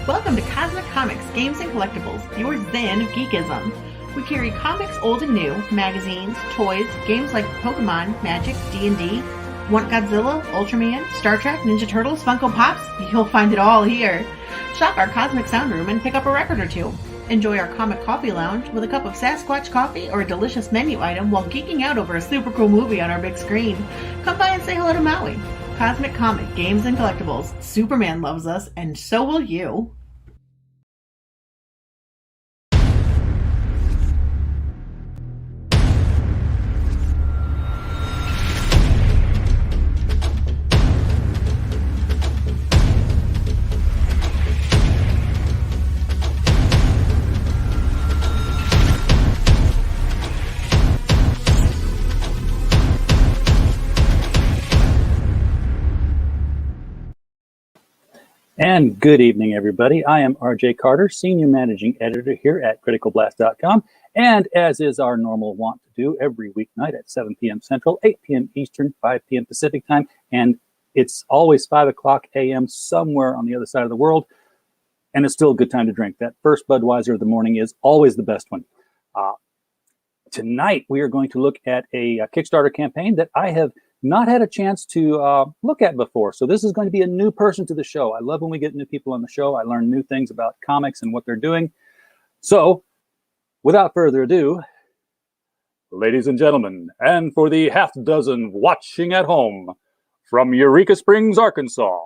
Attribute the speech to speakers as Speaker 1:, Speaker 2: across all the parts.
Speaker 1: Welcome to Cosmic Comics, Games and Collectibles, your zen of geekism. We carry comics old and new, magazines, toys, games like Pokemon, Magic, D&D. Want Godzilla, Ultraman, Star Trek, Ninja Turtles, Funko Pops? You'll find it all here. Shop our Cosmic Sound Room and pick up a record or two. Enjoy our Comic Coffee Lounge with a cup of Sasquatch coffee or a delicious menu item while geeking out over a super cool movie on our big screen. Come by and say hello to Maui. Cosmic Comic, Games and Collectibles. Superman loves us, and so will you.
Speaker 2: And good evening, everybody. I am RJ Carter, Senior Managing Editor here at CriticalBlast.com. And as is our normal wont to do every weeknight at 7 p.m. Central, 8 p.m. Eastern, 5 p.m. Pacific time, and it's always 5 o'clock a.m. somewhere on the other side of the world, and it's still a good time to drink. That first Budweiser of the morning is always the best one. Tonight, we are going to look at a Kickstarter campaign that I have not had a chance to look at before. So this is going to be a new person to the show. I love when we get new people on the show. I learn new things about comics and what they're doing. So without further ado, ladies and gentlemen, and for the half dozen watching at home from Eureka Springs, Arkansas,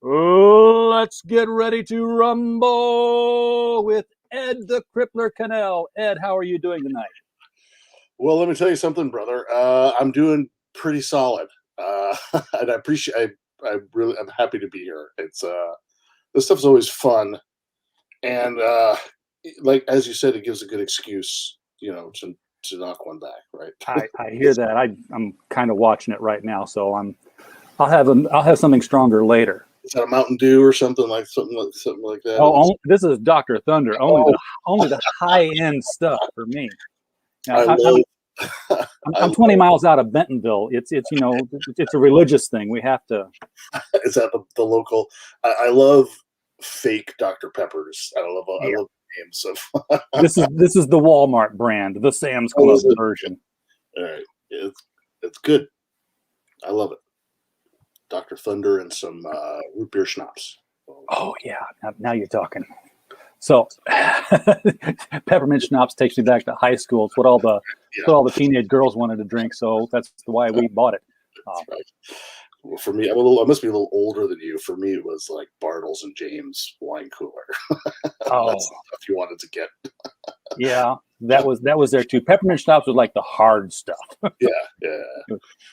Speaker 2: let's get ready to rumble with Ed the Crippler Cannell. Ed, how are you doing tonight?
Speaker 3: Well, let me tell you something, brother. I'm doing pretty solid, and I appreciate. I'm happy to be here. It's this stuff's always fun, and like as you said, it gives a good excuse, to knock one back, right?
Speaker 2: I hear that. I'm kind of watching it right now, so I'll have something stronger later.
Speaker 3: Is that a Mountain Dew or something like that?
Speaker 2: Oh, this is Dr. Thunder. Only the high end stuff for me. Now, I'm 20 miles out of Bentonville. It's a religious thing. We have to.
Speaker 3: Is that the local? I love fake Dr. Peppers. I love names of.
Speaker 2: This is the Walmart brand, the Sam's Club version.
Speaker 3: All right, it's good. I love it. Dr. Thunder and some root beer schnapps.
Speaker 2: Oh yeah, now you're talking. So, peppermint schnapps takes me back to high school. It's what all the teenage girls wanted to drink. So that's why we bought it.
Speaker 3: That's right. Well, for me, I must be a little older than you. For me, it was like Bartles and James wine cooler.
Speaker 2: Oh,
Speaker 3: that's the stuff you wanted to get.
Speaker 2: Yeah, that was there too. Peppermint schnapps was like the hard stuff.
Speaker 3: Yeah.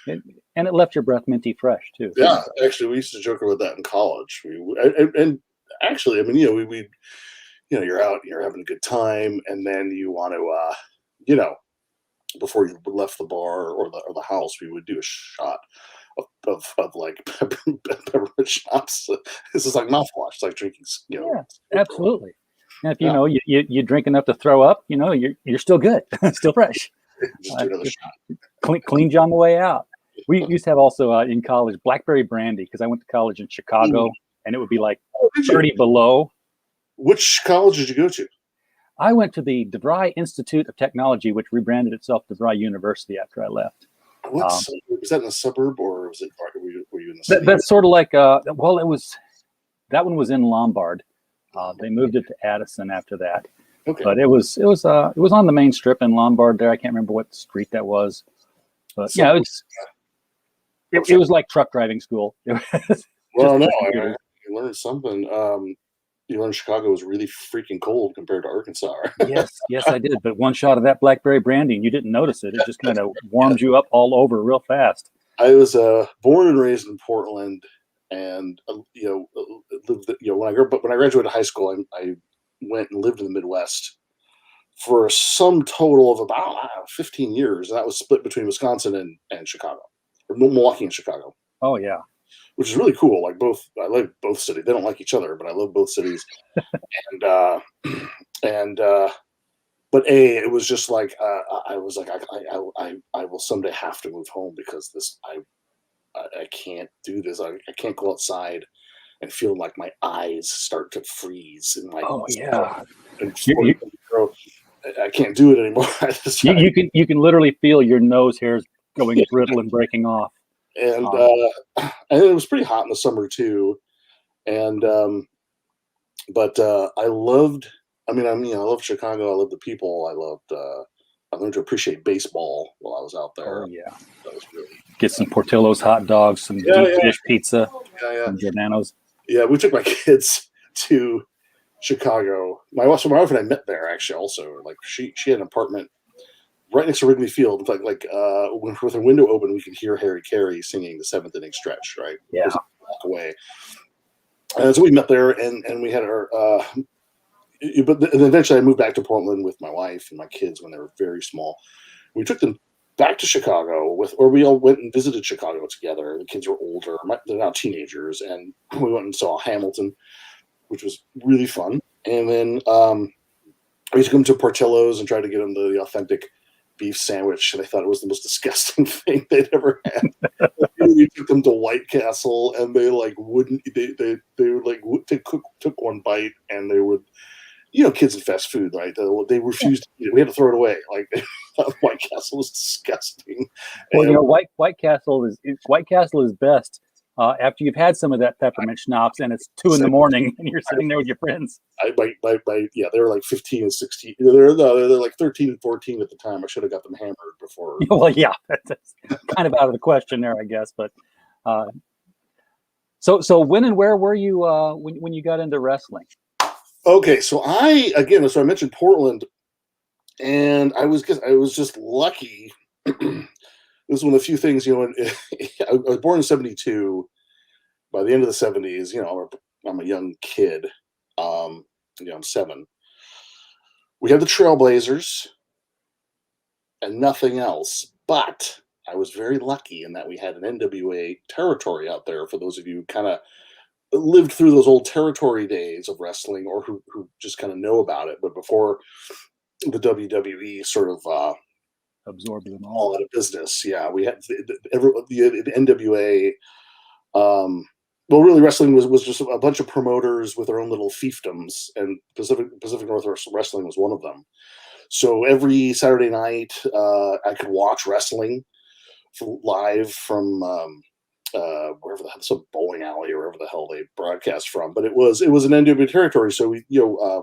Speaker 2: And it left your breath minty fresh too.
Speaker 3: Yeah, actually, we used to joke about that in college. And actually, I mean, we you're out, you're having a good time, and then you want to, before you left the bar or the house, we would do a shot of like peppermint schnapps. This is like mouthwash. It's like drinking.
Speaker 2: Yeah, absolutely. And if you drink enough to throw up, you're still good, still fresh.
Speaker 3: Just do another shot.
Speaker 2: Cleaned you on the way out. We used to have also in college blackberry brandy because I went to college in Chicago, and it would be like 30 below.
Speaker 3: Which college did you go to?
Speaker 2: I went to the DeVry Institute of Technology, which rebranded itself DeVry University after I left.
Speaker 3: Was that in a suburb, or was it? Were you in the city?
Speaker 2: That's sort of like that one was in Lombard. They moved it to Addison after that.
Speaker 3: Okay.
Speaker 2: But it was on the main strip in Lombard there. I can't remember what street that was. But it was like truck driving school.
Speaker 3: Well, no, I learned something. You learned Chicago was really freaking cold compared to Arkansas.
Speaker 2: Yes, I did. But one shot of that blackberry brandy, and you didn't notice it. It just kind of warmed you up all over real fast.
Speaker 3: I was born and raised in Portland, and lived. When I graduated high school, I went and lived in the Midwest for some total of about 15 years, and that was split between Wisconsin and Chicago, or Milwaukee and Chicago.
Speaker 2: Oh yeah.
Speaker 3: Which is really cool. Like I like both cities. They don't like each other, but I love both cities. But it was just like I was like I will someday have to move home because I can't do this. I can't go outside and feeling like my eyes start to freeze in my
Speaker 2: Oh yeah.
Speaker 3: and
Speaker 2: You,
Speaker 3: I can't do it anymore.
Speaker 2: you can literally feel your nose hairs going brittle and breaking off.
Speaker 3: And it was pretty hot in the summer too. And but I loved. I loved Chicago. I loved the people. I learned to appreciate baseball while I was out there.
Speaker 2: Oh yeah.
Speaker 3: That was really
Speaker 2: Get some Portillo's hot dogs, some deep dish pizza, from Giordano's.
Speaker 3: Yeah, we took my kids to Chicago. My wife and I met there actually. Also, like she had an apartment right next to Wrigley Field. With her window open, we could hear Harry Carey singing the seventh inning stretch. Right,
Speaker 2: yeah,
Speaker 3: walk away. And so we met there, and we had our. And eventually, I moved back to Portland with my wife and my kids when they were very small. We took them back to Chicago or we all went and visited Chicago together. The kids were older; they're now teenagers, and we went and saw Hamilton, which was really fun. And then we took them to Portillo's and tried to get them the authentic beef sandwich, and they thought it was the most disgusting thing they'd ever had. We took them to White Castle, and they like wouldn't. They would like took one bite, and they would. Kids in fast food, right? They refused to eat it. We had to throw it away. Like White Castle was disgusting.
Speaker 2: Well, White Castle is best after you've had some of that peppermint schnapps, and it's 2 a.m. and you're sitting there with your friends.
Speaker 3: They were like 15 and 16. They're like 13 and 14 at the time. I should have got them hammered before.
Speaker 2: Well, yeah, that's kind of out of the question there, I guess. But so when and where were you when you got into wrestling?
Speaker 3: Okay, so I mentioned Portland, and I was just lucky. This is one of the few things, I was born in '72. By the end of the '70s, I'm a young kid. I'm 7. We had the Trailblazers and nothing else, but I was very lucky in that we had an NWA territory out there. For those of you who kind of lived through those old territory days of wrestling, or who just kind of know about it, but before the WWE sort of
Speaker 2: absorbed them
Speaker 3: all out of business. Yeah, we had the NWA. Really, wrestling was just a bunch of promoters with their own little fiefdoms, and Pacific Northwest Wrestling was one of them. So every Saturday night, I could watch wrestling live from wherever the hell, some bowling alley or wherever the hell they broadcast from. But it was an NWA territory. So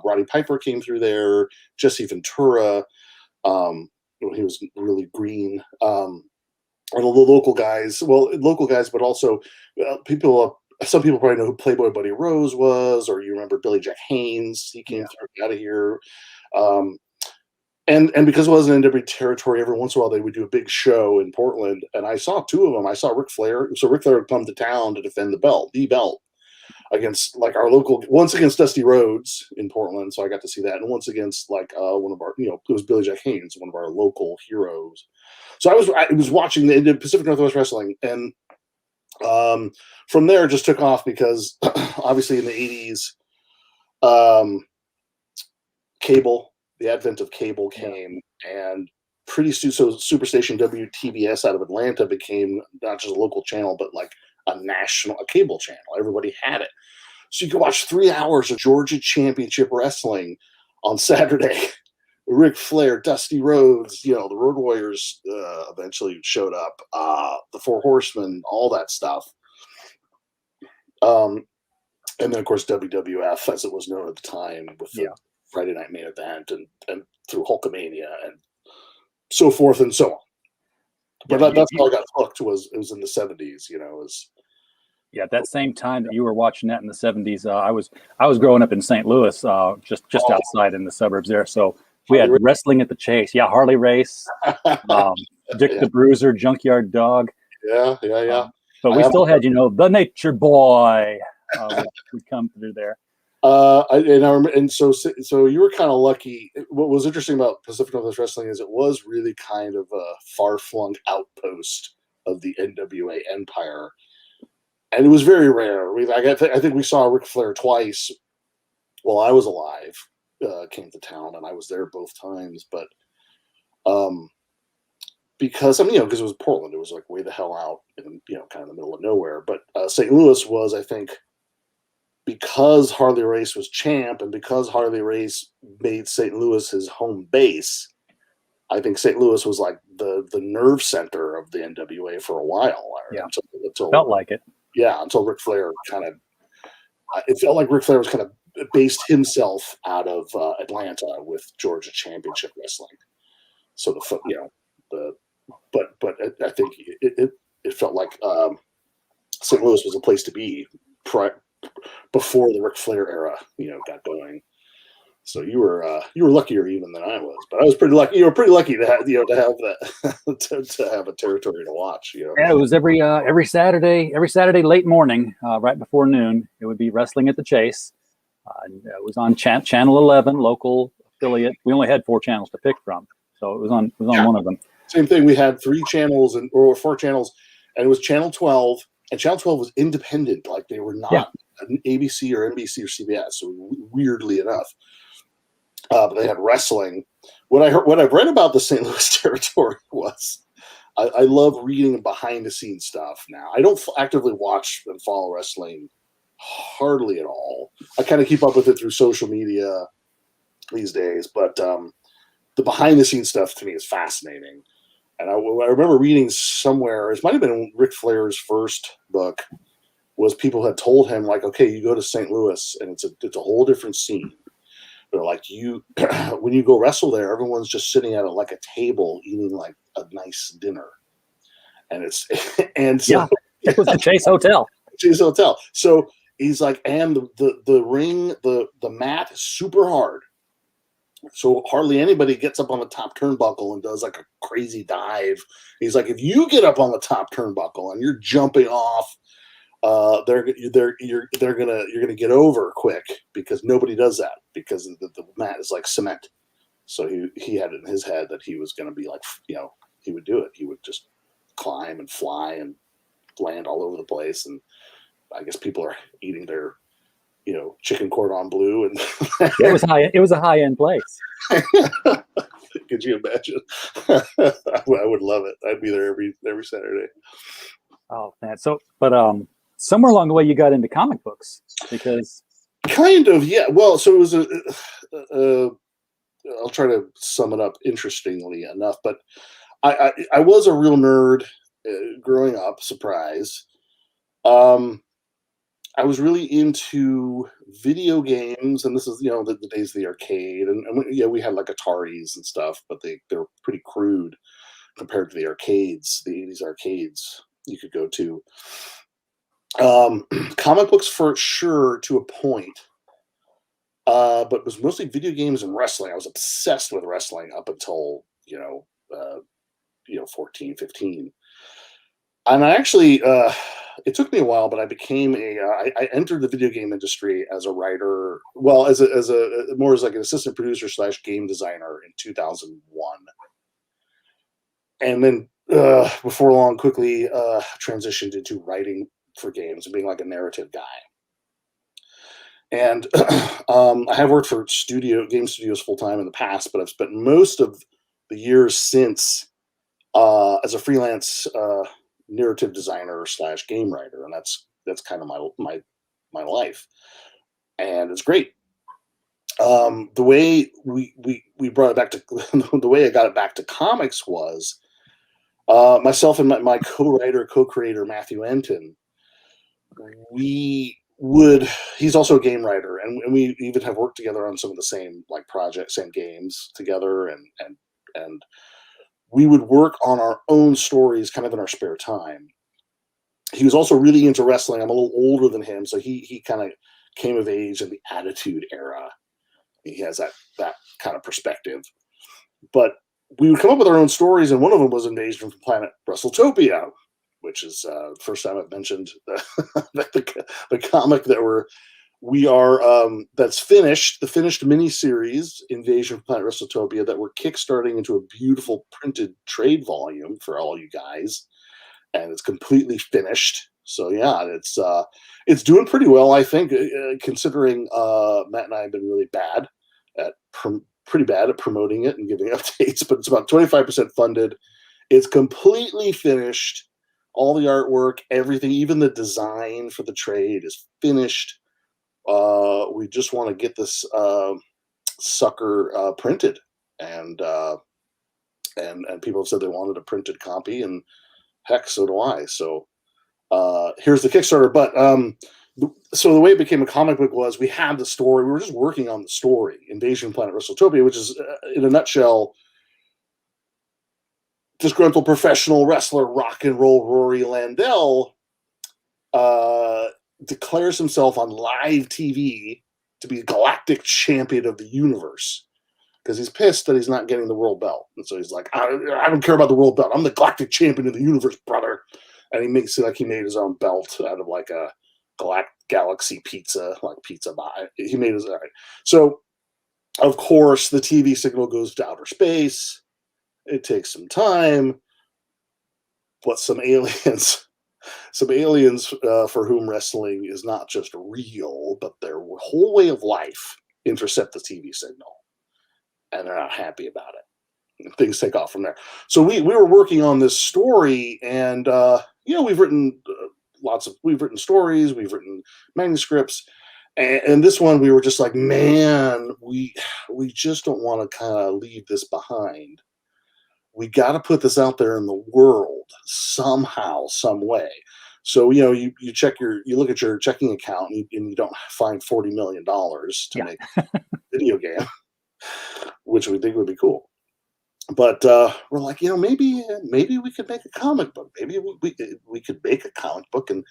Speaker 3: Roddy Piper came through there, Jesse Ventura. He was really green. And the local guys, but also some people probably know who Playboy Buddy Rose was, or you remember Billy Jack Haynes. He came through out of here. And because it was an NWA territory, every once in a while they would do a big show in Portland, and I saw 2 of them. I saw Ric Flair. So Ric Flair would come to town to defend the belt against like our local, once against Dusty Rhodes in Portland. So I got to see that, and once against like one of our, it was Billy Jack Haynes, one of our local heroes. So I was watching the Pacific Northwest Wrestling, and from there it just took off because obviously in the 80s, the advent of cable came, and pretty soon, so Superstation WTBS out of Atlanta became not just a local channel, but like a cable channel. Everybody had it. So you could watch 3 hours of Georgia Championship Wrestling on Saturday. Ric Flair, Dusty Rhodes, the Road Warriors eventually showed up, the Four Horsemen, all that stuff. And then, of course, WWF, as it was known at the time, with the Friday Night Main Event and through Hulkamania and so forth and so on. But that's how I got hooked. It was in the 70s,
Speaker 2: that same time that you were watching that in the 70s, I was growing up in St. Louis, just outside in the suburbs there. So we had wrestling at the Chase. Yeah, Harley Race, Dick the Bruiser, Junkyard Dog.
Speaker 3: Yeah.
Speaker 2: But we still had, the Nature Boy would come through there.
Speaker 3: So you were kind of lucky. What was interesting about Pacific Northwest Wrestling is it was really kind of a far-flung outpost of the NWA empire, and it was very rare. I think we saw Ric Flair twice while I was alive. Came to town, and I was there both times. But because because it was Portland, it was like way the hell out in kind of the middle of nowhere. But St. Louis was, I think, because Harley Race was champ and because Harley Race made St. Louis his home base, I think St. Louis was like the nerve center of the NWA for a while.
Speaker 2: Yeah,
Speaker 3: until
Speaker 2: felt like it.
Speaker 3: Yeah, until Ric Flair it felt like Ric Flair was kind of based himself out of Atlanta with Georgia Championship Wrestling. So but I think it felt like St. Louis was a place to be before the Ric Flair era, got going. So you were luckier even than I was, but I was pretty lucky. You were pretty lucky to have that to have a territory to watch.
Speaker 2: Yeah, it was every Saturday late morning, right before noon. It would be Wrestling at the Chase. It was on Channel 11, local affiliate. We only had 4 channels to pick from, so it was on one of them.
Speaker 3: Same thing. We had 3 channels or 4 channels, and it was Channel 12, and Channel 12 was independent. Like they were not an ABC or NBC or CBS. So weirdly enough. But they had wrestling. What I've read about the St. Louis territory was I love reading behind the scenes stuff now. I don't actively watch and follow wrestling hardly at all. I kind of keep up with it through social media these days, but the behind the scenes stuff to me is fascinating. And I remember reading somewhere, it might have been Ric Flair's first book, was people had told him like, okay, you go to St. Louis and it's a whole different scene. They're like, when you go wrestle there, everyone's just sitting at like a table eating like a nice dinner, and it was the Chase Hotel. Chase Hotel. So he's like, and the ring, the mat is super hard. So hardly anybody gets up on the top turnbuckle and does like a crazy dive. He's like, if you get up on the top turnbuckle and you're jumping off, you're gonna get over quick because nobody does that because the mat is like cement. So he had it in his head that he was gonna be like, he would do it. He would just climb and fly and land all over the place. And I guess people are eating their chicken cordon bleu, and
Speaker 2: it was a high-end place.
Speaker 3: Could you imagine? I would love it. I'd be there every Saturday.
Speaker 2: Oh man. So somewhere along the way you got into comic books because
Speaker 3: kind of, yeah. Well, so it was I'll try to sum it up interestingly enough, but I was a real nerd growing up. Surprise. I was really into video games, and this is the days of the arcade, and we had like Ataris and stuff, but they were pretty crude compared to the arcades, the 80s arcades you could go to. Comic books for sure to a point, but it was mostly video games and wrestling. I was obsessed with wrestling up until 14, 15. And I actually, it took me a while, but I became I entered the video game industry as a writer, well, as like an assistant producer / game designer in 2001. And then before long, quickly transitioned into writing for games and being like a narrative guy. And I have worked for game studios full time in the past, but I've spent most of the years since as a freelance narrative designer / game writer, and that's kind of my life, and it's great. The way we brought it back to the way I got it back to comics was myself and my co-creator Matthew Enton. He's also a game writer, and we even have worked together on some of the same projects, same games together, and we would work on our own stories kind of in our spare time. He was also really into wrestling. I'm a little older than him, so he kind of came of age in the Attitude Era. He has that kind of perspective. But we would come up with our own stories, and one of them was Invasion from Planet Wrestletopia, which is the first time I've mentioned the comic that's finished, the finished miniseries Invasion from Planet Wrestletopia that we're kickstarting into a beautiful printed trade volume for all you guys, and it's completely finished. So yeah, it's doing pretty well, I think, considering Matt and I have been really bad at pretty bad at promoting it and giving updates, but it's about 25% funded. It's completely finished. All the artwork, everything, even the design for the trade is finished. we just want to get this sucker printed, and people have said they wanted a printed copy, and heck, so do I. So here's the Kickstarter. But so the way it became a comic book was we had the story. We were just working on the story, Invasion Planet Wrestletopia, which is, in a nutshell, disgruntled professional wrestler rock and roll Rory Landell declares himself on live TV to be Galactic Champion of the Universe, because he's pissed that he's not getting the world belt. And so he's like, I don't care about the world belt. I'm the Galactic Champion of the Universe, brother. And he makes it like he made his own belt out of like a Galaxy Pizza, like pizza buy. He made his own. So, of course, the TV signal goes to outer space. It takes some time. But some aliens for whom wrestling is not just real, but their whole way of life, intercept the TV signal. And they're not happy about it. And things take off from there. So we were working on this story, and we've written we've written stories, we've written manuscripts, and this one we were just like, man, we just don't want to kind of leave this behind. We got to put this out there in the world somehow, some way. So you look at your checking account and you don't find $40 million to make a video game, which we think would be cool. But we're like, maybe we could make a comic book. Maybe we could make a comic book, and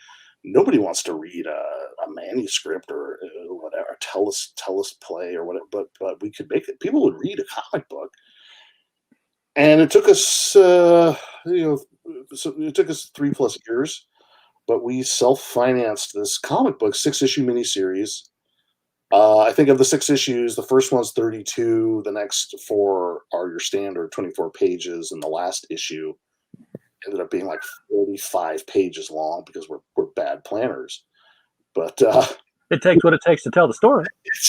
Speaker 3: nobody wants to read a manuscript or whatever, tell us play or whatever. But we could make it. People would read a comic book, and it took us, so it took us 3+ years, but we self-financed this comic book 6-issue miniseries. I think of the 6 issues, the first one's 32, the next 4 are your standard 24 pages, and the last issue ended up being like 45 pages long because we're bad planners. But
Speaker 2: it takes what it takes to tell the story.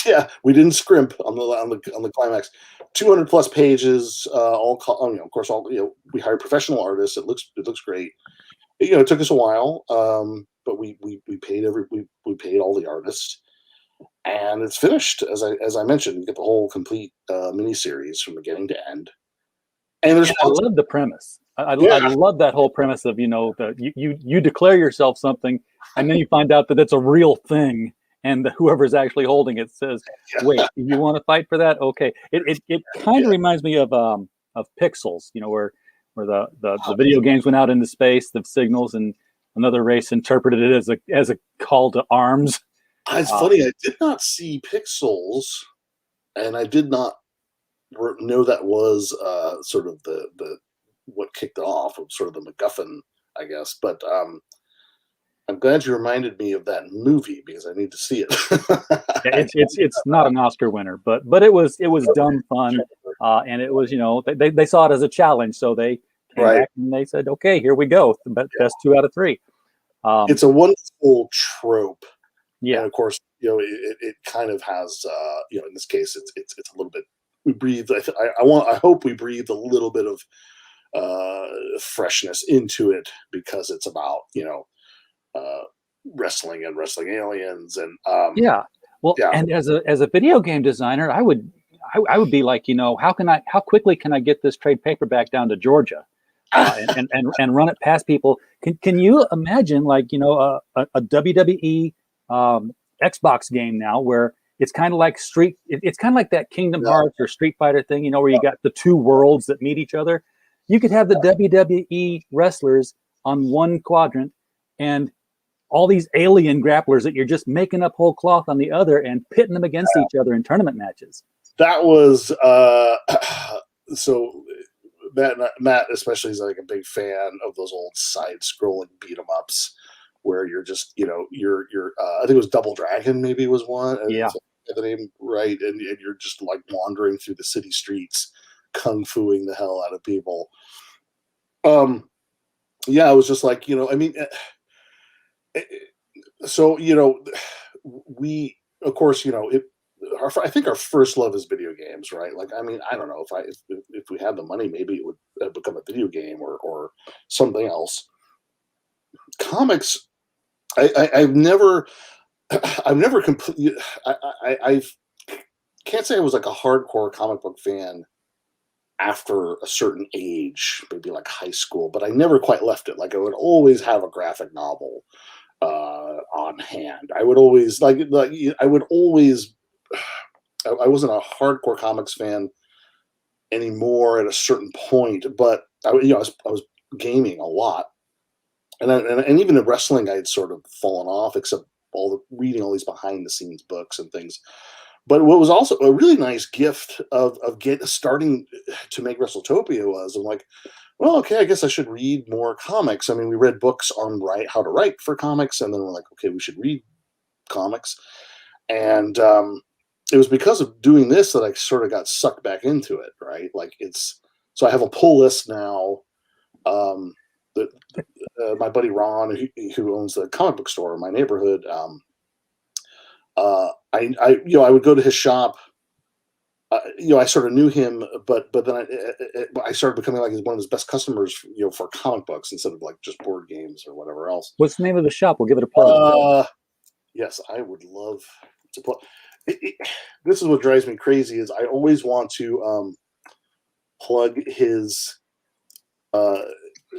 Speaker 3: Yeah, we didn't scrimp on the climax. 200+ pages, of course, we hired professional artists. It looks great. It took us a while, but we paid we paid all the artists. And it's finished, as I mentioned. You get the whole complete miniseries from beginning to end. And I
Speaker 2: love the premise. I love that whole premise of you declare yourself something, and then you find out that it's a real thing, and whoever's actually holding it says, "Wait, you want to fight for that?" Okay. It kind of reminds me of Pixels, where the video games went out into space, the signals, and another race interpreted it as a call to arms.
Speaker 3: It's funny. I did not see Pixels, and I did not know that was sort of the what kicked it off, sort of the MacGuffin, I guess. But I'm glad you reminded me of that movie because I need to see it.
Speaker 2: It's not an Oscar winner, but it was dumb fun, and it was they saw it as a challenge, so they came back and they said, okay, here we go, best 2 out of 3.
Speaker 3: It's a wonderful trope.
Speaker 2: Yeah,
Speaker 3: and of course, it kind of has, in this case, it's a little bit. We breathe. I hope we breathe a little bit of freshness into it because it's about wrestling and wrestling aliens and
Speaker 2: and as a video game designer, I would be like, how quickly can I get this trade paperback down to Georgia? And run it past people. Can you imagine a WWE Xbox game now where it's kind of like it's kind of like that Kingdom Hearts or Street Fighter thing, where you got the 2 worlds that meet each other. You could have the WWE wrestlers on one quadrant and all these alien grapplers that you're just making up whole cloth on the other and pitting them against each other in tournament matches.
Speaker 3: That was so. Matt especially is like a big fan of those old side-scrolling beat-em-ups where you're just, you're I think it was Double Dragon maybe was one.
Speaker 2: Yeah.
Speaker 3: The name right, and you're just like wandering through the city streets, kung-fuing the hell out of people. I was just like, so we, of course, I think our first love is video games, right? Like, I don't know if we had the money, maybe it would become a video game or something else. Comics, I've never, I've never completely. I can't say I was like a hardcore comic book fan after a certain age, maybe like high school, but I never quite left it. Like I would always have a graphic novel on hand. I would always like I would always. I wasn't a hardcore comics fan anymore at a certain point, but I was gaming a lot, and even in wrestling, I had sort of fallen off, except reading all these behind the scenes books and things. But what was also a really nice gift of starting to make Wrestletopia was I'm like, well, okay, I guess I should read more comics. I mean, we read books on how to write for comics, and then we're like, okay, we should read comics. And it was because of doing this that I sort of got sucked back into it, right? Like so I have a pull list now. My buddy Ron, who owns the comic book store in my neighborhood, I would go to his shop. I sort of knew him, but then I started becoming like one of his best customers, for comic books instead of like just board games or whatever else.
Speaker 2: What's the name of the shop? We'll give it a plug.
Speaker 3: Yes, I would love to plug. This is what drives me crazy is I always want to plug his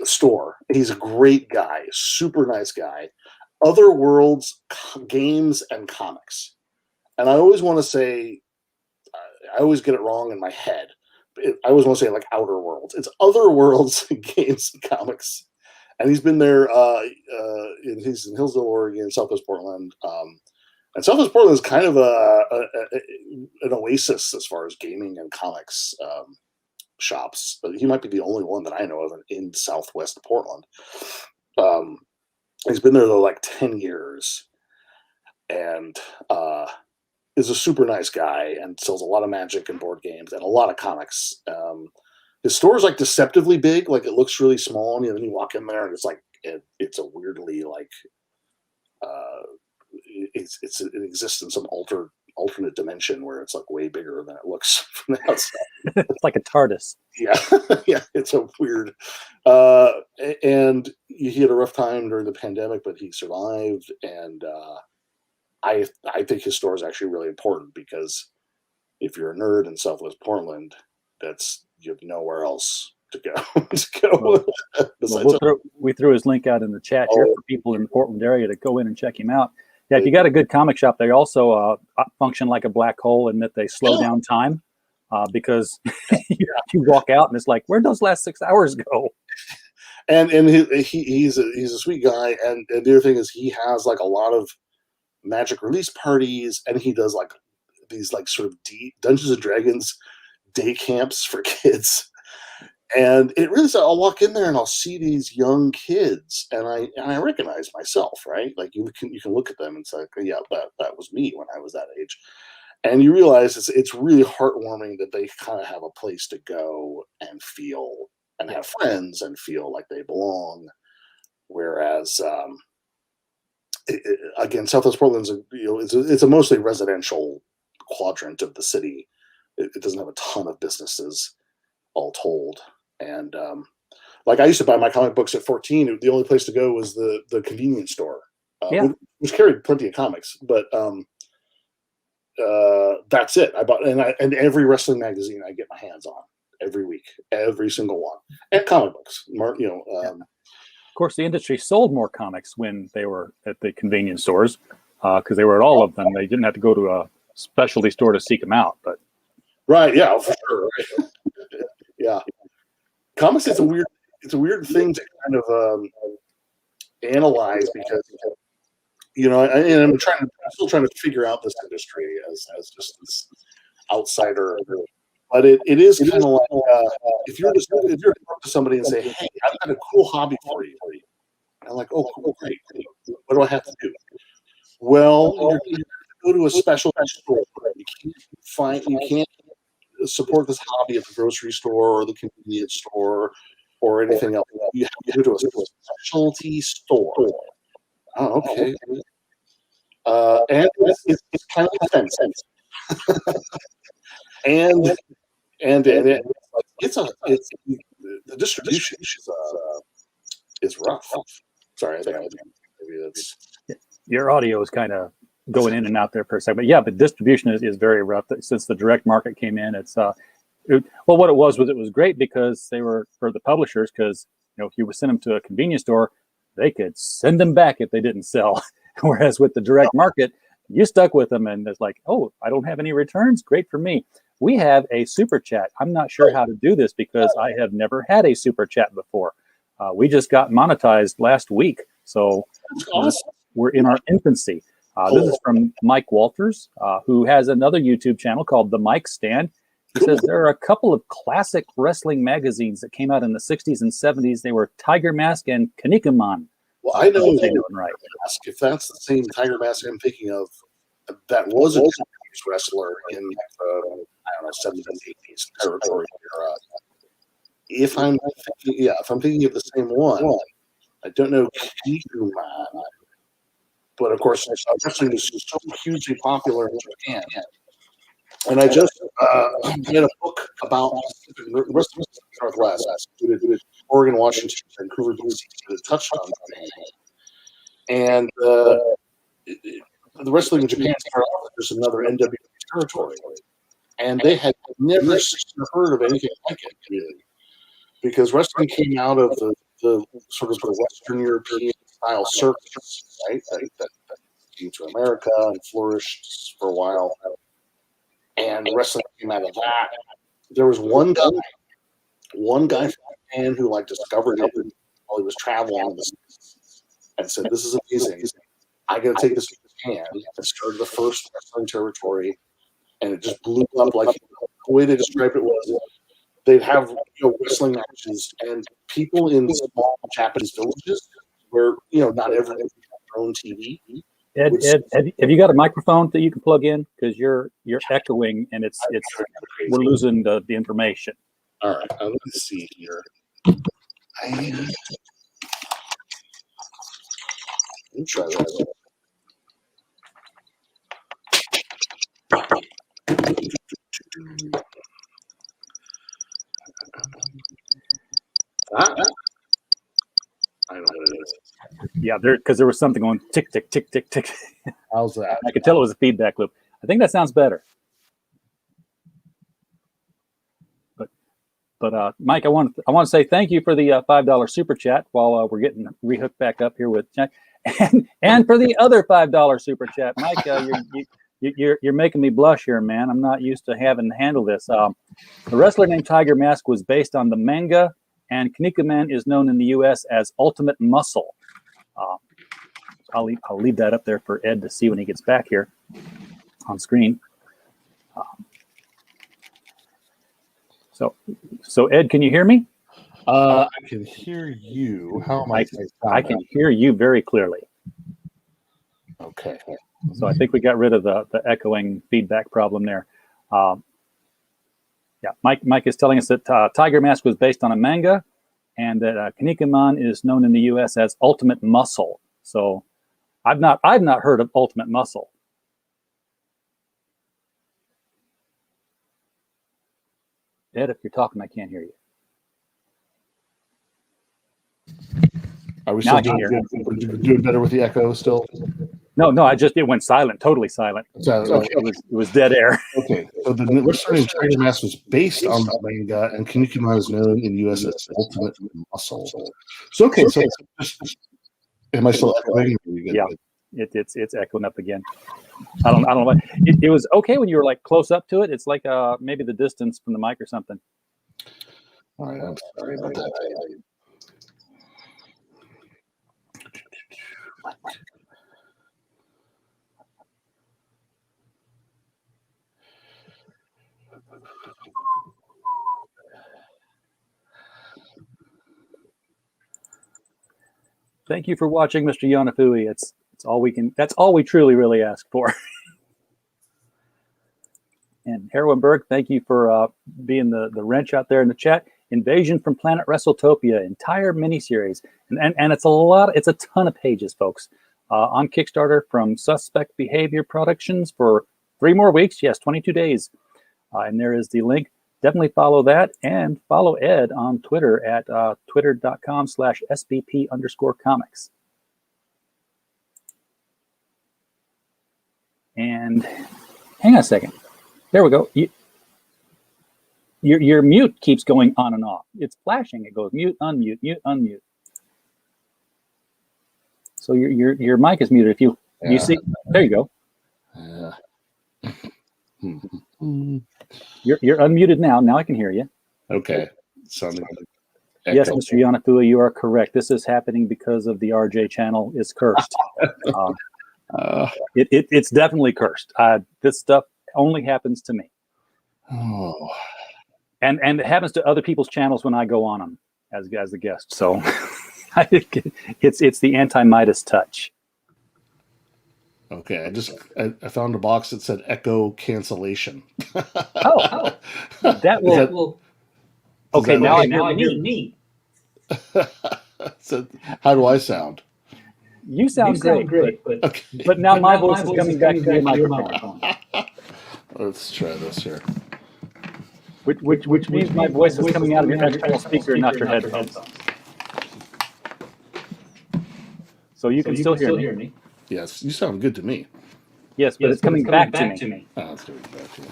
Speaker 3: store. He's a great guy, super nice guy. Other Worlds Games and Comics. And I always want to say, I always get it wrong in my head. I always want to say like Outer Worlds. It's Other Worlds Games and Comics. And he's been there, he's in Hillsdale, Oregon, Southwest Portland. And Southwest Portland is kind of an oasis as far as gaming and comics shops. But he might be the only one that I know of in Southwest Portland. He's been there though like 10 years, and is a super nice guy and sells a lot of Magic and board games and a lot of comics. His store is like deceptively big, like it looks really small, and then you walk in there and it's like it's a weirdly like it exists in some alternate dimension where it's like way bigger than it looks from the outside.
Speaker 2: It's like a TARDIS.
Speaker 3: Yeah, yeah, it's a weird. And he had a rough time during the pandemic, but he survived. And I think his store is actually really important because if you're a nerd in Southwest Portland, you have nowhere else to go.
Speaker 2: We threw his link out in the chat here for people in the Portland area to go in and check him out. Yeah, if you got a good comic shop, they also function like a black hole in that they slow down time because you walk out and it's like, where'd those last 6 hours go?
Speaker 3: And he's a sweet guy. And the other thing is he has like a lot of Magic release parties, and he does like these like sort of Dungeons and Dragons day camps for kids. And it really, I'll walk in there and I'll see these young kids, and I recognize myself, right? Like you can look at them and say, yeah, that was me when I was that age. And you realize it's really heartwarming that they kind of have a place to go and feel and have friends and feel like they belong. Whereas, again, Southwest Portland's it's a mostly residential quadrant of the city. It doesn't have a ton of businesses, all told. And like I used to buy my comic books at 14. The only place to go was the convenience store, which carried plenty of comics. But that's it. I bought and every wrestling magazine I get my hands on every week, every single one, and comic books. Of
Speaker 2: course, the industry sold more comics when they were at the convenience stores because they were at all of them. They didn't have to go to a specialty store to seek them out. But
Speaker 3: right, yeah, for sure. Right. Yeah. Comics is a weird thing to kind of analyze because I'm still trying to figure out this industry as just this outsider. But it is kind of like if you're to talk to somebody and say, "Hey, I've got a cool hobby for you," and I'm like, "Oh, cool, great. What do I have to do?" Well, you're going to go to a special store. You can't support this hobby at the grocery store or the convenience store or anything else. You have to go to a specialty store. Oh, okay. And it's kind of expensive. and it's the distribution is rough. Sorry, I think maybe that's
Speaker 2: your audio is kind of going in and out there per second. But yeah, the distribution is very rough. Since the direct market came in, it's well, what it was great because they were for the publishers, because if you would send them to a convenience store, they could send them back if they didn't sell. Whereas with the direct market, you stuck with them, and it's like, oh, I don't have any returns. Great for me. We have a super chat. I'm not sure how to do this because I have never had a super chat before. We just got monetized last week, so we're in our infancy. This is from Mike Walters, who has another YouTube channel called The Mike Stand. He says there are a couple of classic wrestling magazines that came out in the 60s and 70s. They were Tiger Mask and Kinnikuman.
Speaker 3: Well, I know
Speaker 2: right.
Speaker 3: If that's the same Tiger Mask I'm thinking of, that was a Japanese wrestler in I don't know, 70s and 80s territory era. If I'm thinking of the same one, I don't know Kinnikuman. But of course, wrestling was so hugely popular in Japan. And I just read a book about wrestling Northwest, Oregon, Washington, Vancouver, BC, that touched on Japan. And the wrestling in Japan started off as just another NWA territory. And they had never heard of anything like it, really. Because wrestling came out of the sort of the Western European style circus, right? That came to America and flourished for a while. And wrestling came out of that. There was one guy from Japan who discovered it while he was traveling and said, "This is amazing. I got to take this to Japan." And started the first wrestling territory, and it just blew up. Like the way they described it was, they'd have wrestling matches, and people in small Japanese villages where not everyone had their own TV.
Speaker 2: Ed, have you got a microphone that you can plug in? Because you're echoing, and it's we're losing the information.
Speaker 3: All right, let me see here. Let me try that. I know what it is.
Speaker 2: Yeah, because there was something going tick, tick, tick, tick, tick.
Speaker 3: How's that?
Speaker 2: I could tell it was a feedback loop. I think that sounds better. But Mike, I want to say thank you for the $5 super chat while we're getting rehooked back up here with Jack, and for the other $5 super chat, Mike. You're making me blush here, man. I'm not used to having to handle this. The wrestler named Tiger Mask was based on the manga, and Kinnikuman is known in the U.S. as Ultimate Muscle. I'll leave that up there for Ed to see when he gets back here on screen. So Ed, can you hear me?
Speaker 3: I can hear you. How am
Speaker 2: I can hear you very clearly.
Speaker 3: Okay.
Speaker 2: So I think we got rid of the echoing feedback problem there. Yeah, Mike is telling us that Tiger Mask was based on a manga, and that Kinnikuman is known in the U.S. as Ultimate Muscle. So I've not heard of Ultimate Muscle. Ed, if you're talking, I can't hear you.
Speaker 3: Are we still doing better with the echo still?
Speaker 2: No, it went silent, totally silent.
Speaker 3: Okay.
Speaker 2: It was dead air.
Speaker 3: Okay, so the wrestler named Tiger Mask was based on the manga, and Kinnikuman is known in the U.S. as Ultimate Muscle. So am I still echoing?
Speaker 2: Yeah, it's echoing up again. I don't know. It was okay when you were close up to it. It's like maybe the distance from the mic or something.
Speaker 3: All right, I'm sorry about that.
Speaker 2: Thank you for watching, Mr. Yonafui. It's all we can. That's all we truly, really ask for. And Heroinberg, thank you for being the wrench out there in the chat. Invasion from Planet Wrestletopia, entire miniseries, and it's a lot. It's a ton of pages, folks, on Kickstarter from Suspect Behavior Productions for 3 more weeks. Yes, 22 days. And there is the link. Definitely follow that, and follow Ed on Twitter at twitter.com/SBP_comics. And hang on a second. There we go. Your mute keeps going on and off. It's flashing. It goes mute, unmute, mute, unmute. So your mic is muted. If you see, there you go. You're unmuted now. Now I can hear you.
Speaker 3: Okay. Sounding like
Speaker 2: yes, Mr. Yanafua, you are correct. This is happening because of the RJ channel is cursed. It's definitely cursed. This stuff only happens to me.
Speaker 3: Oh.
Speaker 2: And it happens to other people's channels when I go on them as a guest. So it's the anti-Midas touch.
Speaker 3: Okay, I found a box that said Echo Cancellation.
Speaker 2: That will. Okay, now I hear me.
Speaker 3: So, how do I sound?
Speaker 2: You sound great, but now my voice is coming back to your microphone.
Speaker 3: Let's try this here.
Speaker 2: Which means my voice is coming out of your external speaker, not your headphones. So you can still hear me.
Speaker 3: Yes, you sound good to me.
Speaker 2: Yes, but it's coming back to me.
Speaker 3: Oh, it's coming back to you.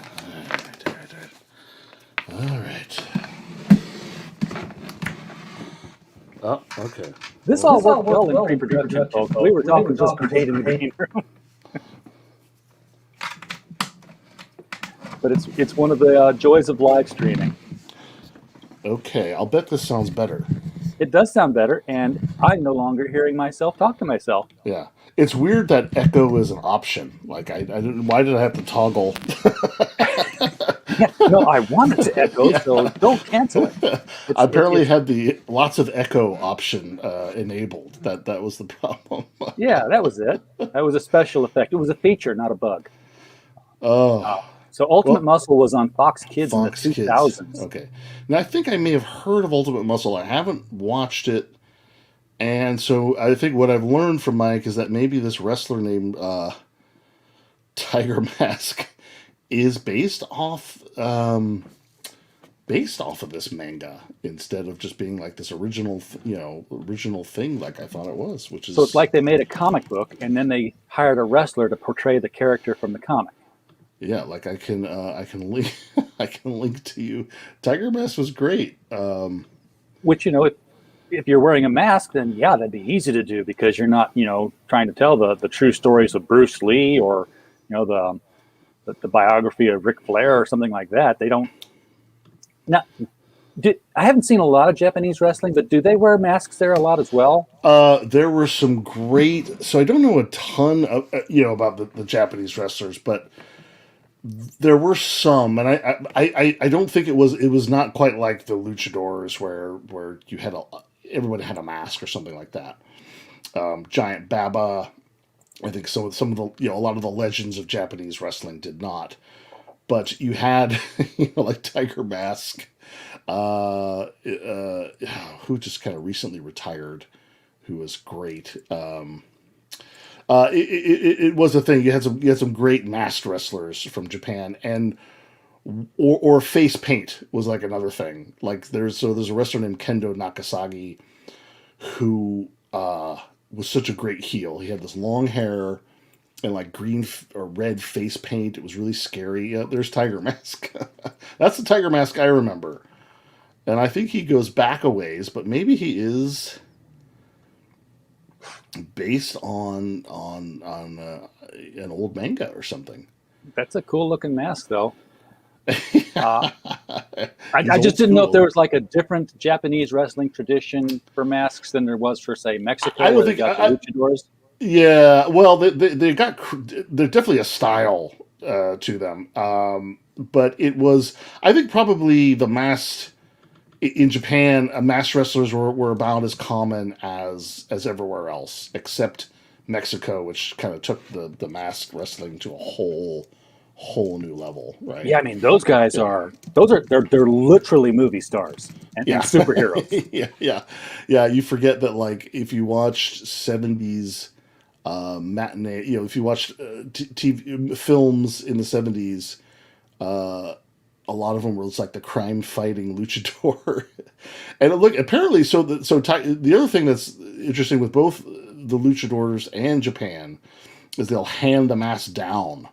Speaker 3: All right. Oh, okay.
Speaker 2: This all worked well in pre-production, folks. We were talking just great in the green room. But it's one of the joys of live streaming.
Speaker 3: Okay, I'll bet this sounds better.
Speaker 2: It does sound better, and I'm no longer hearing myself talk to myself.
Speaker 3: Yeah, it's weird that echo is an option. Like I didn't. Why did I have to toggle?
Speaker 2: No, I wanted to echo, so don't cancel it.
Speaker 3: I apparently had the lots of echo option enabled. That was the problem.
Speaker 2: Yeah, that was it. That was a special effect. It was a feature, not a bug.
Speaker 3: Oh.
Speaker 2: So Ultimate Muscle was on Fox Kids in the 2000s.
Speaker 3: Kids. Okay. Now, I think I may have heard of Ultimate Muscle. I haven't watched it. And so I think what I've learned from Mike is that maybe this wrestler named Tiger Mask is based off of this manga instead of just being like this original thing like I thought it was. Which is,
Speaker 2: so it's like they made a comic book and then they hired a wrestler to portray the character from the comic.
Speaker 3: Yeah, like I can link I can link to you. Tiger Mask was great.
Speaker 2: Which if you're wearing a mask, then yeah, that'd be easy to do because you're not trying to tell the true stories of Bruce Lee or the biography of Ric Flair or something like that. They don't. Now, I haven't seen a lot of Japanese wrestling, but do they wear masks there a lot as well?
Speaker 3: There were some great. So I don't know a ton of about the Japanese wrestlers, but there were some, and I don't think it was not quite like the luchadors where you had everybody had a mask or something like that. Giant Baba, I think some of the a lot of the legends of Japanese wrestling did not, but you had like Tiger Mask, who just kind of recently retired, who was great. It was a thing. You had some great masked wrestlers from Japan, and or face paint was like another thing. Like there's a wrestler named Kendo Nakasagi who was such a great heel. He had this long hair and like green or red face paint. It was really scary. Yeah, there's Tiger Mask. That's the Tiger Mask I remember, and I think he goes back a ways, but maybe he is based on an old manga or something.
Speaker 2: That's a cool looking mask, though. I just didn't know if there was like a different Japanese wrestling tradition for masks than there was for, say, Mexico.
Speaker 3: I don't think luchadors. Yeah, well, they're definitely a style to them, but it was, I think, probably the masked. In Japan, masked wrestlers were about as common as everywhere else, except Mexico, which kind of took the masked wrestling to a whole new level, right?
Speaker 2: Yeah, I mean those guys they're literally movie stars and superheroes.
Speaker 3: yeah. You forget that, like, if you watched 70s matinee, if you watched TV films in the 70s. A lot of them were like the crime-fighting luchador, and look, apparently, the other thing that's interesting with both the luchadors and Japan is they'll hand the mask down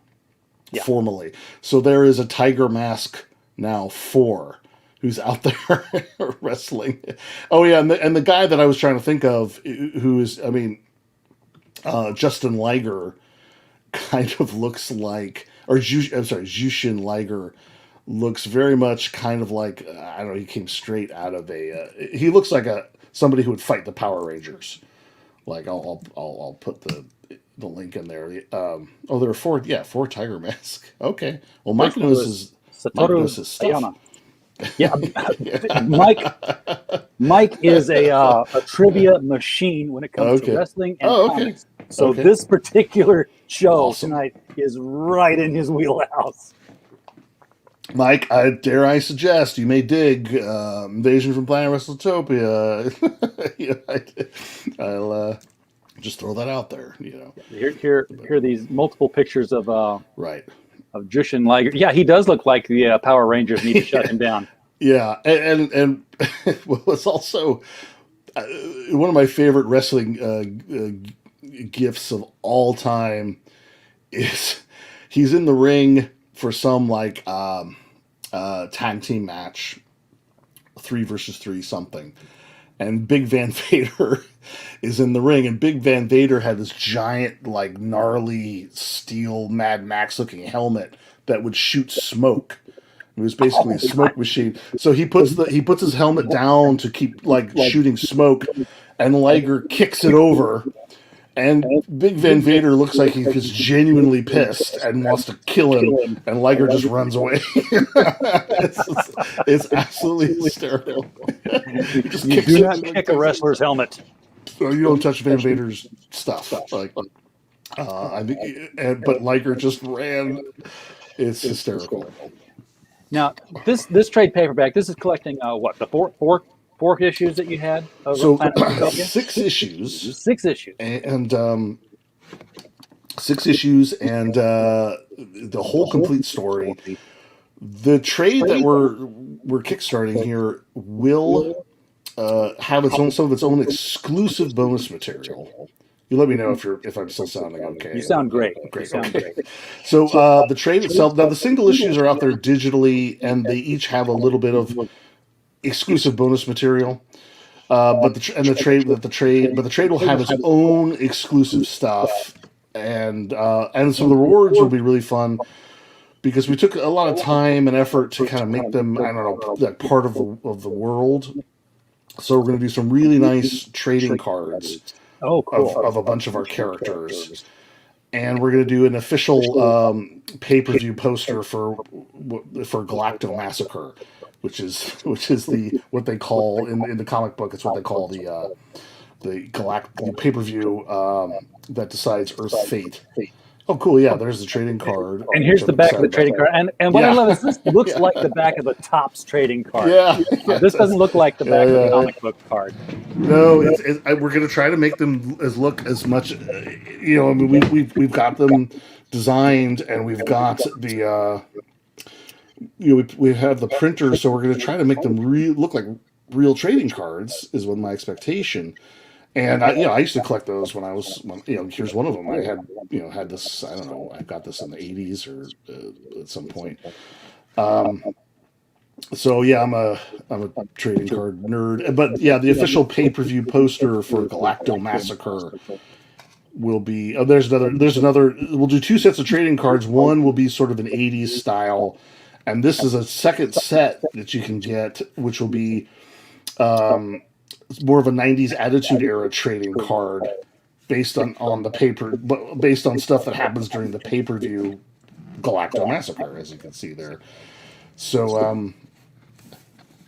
Speaker 3: formally. So there is a Tiger Mask now 4 who's out there wrestling. Oh yeah, and the guy that I was trying to think of, who is, I mean, Justin Liger kind of looks like, or Jushin Liger looks very much kind of like, I don't know, he came straight out of he looks like somebody who would fight the Power Rangers. Like I'll put the link in there. There are 4 Tiger Mask. Okay. Well, Mike knows his stuff.
Speaker 2: Ayama. Yeah, Mike is a trivia machine when it comes to wrestling and comics. So this particular show tonight is right in his wheelhouse.
Speaker 3: Mike, dare I suggest you may dig Invasion from Planet Wrestletopia. I'll just throw that out there.
Speaker 2: Here are these multiple pictures of
Speaker 3: right.
Speaker 2: Of Jushin Liger. Yeah, he does look like the Power Rangers need to shut him down.
Speaker 3: Yeah, and well, it's also one of my favorite wrestling gifs of all time is he's in the ring for some like tag team match, 3 versus 3 something, and Big Van Vader is in the ring, and Big Van Vader had this giant, like, gnarly steel Mad Max looking helmet that would shoot smoke. It was basically a smoke machine. So he puts his helmet down to keep like shooting smoke, and Liger kicks it over, and Big Van Vader looks like he's genuinely pissed and wants to kill him, and Liger just runs away. it's absolutely hysterical.
Speaker 2: You do not kick a wrestler's helmet.
Speaker 3: So you don't touch Van Vader's stuff. Like, I think, but Liger just ran. It's hysterical.
Speaker 2: Now, this trade paperback, this is collecting the four issues that you had?
Speaker 3: So 6 issues.
Speaker 2: 6 issues.
Speaker 3: And 6 issues and the whole complete story. The trade that we're kickstarting here will have some of its own exclusive bonus material. You let me know if I'm still sounding okay.
Speaker 2: You sound great.
Speaker 3: Great. So the trade itself, now the single issues are out there digitally, and they each have a little bit of exclusive bonus material. But the trade will have its own exclusive stuff, and so the rewards will be really fun because we took a lot of time and effort to kind of make them, I don't know, like part of the world. So we're going to do some really nice trading cards.
Speaker 2: Oh, cool.
Speaker 3: Of a bunch of our characters, and we're going to do an official pay-per-view poster for Galactic Massacre, which is what they call in the comic book. It's what they call the Galactic pay-per-view that decides Earth's fate. Oh, cool! Yeah, there's the trading card.
Speaker 2: And here's the back of the trading card. And what I love is this looks like the back of the Topps trading card. This doesn't look like the back of the comic book card.
Speaker 3: No, we're going to try to make them look as much. I mean, we've got them designed, and we've got the. We have the printer, so we're going to try to make them look like real trading cards. Is what my expectation. And I used to collect those when here's one of them. I had this. I don't know. I got this in the '80s or at some point. So yeah, I'm a trading card nerd. But yeah, the official pay-per-view poster for Galactic Massacre will be. Oh, there's another. We'll do 2 sets of trading cards. One will be sort of an '80s style, and this is a second set that you can get, which will be. It's more of a 90s Attitude Era trading card based on the paper, but based on stuff that happens during the pay-per-view Galactic Massacre, as you can see there. So,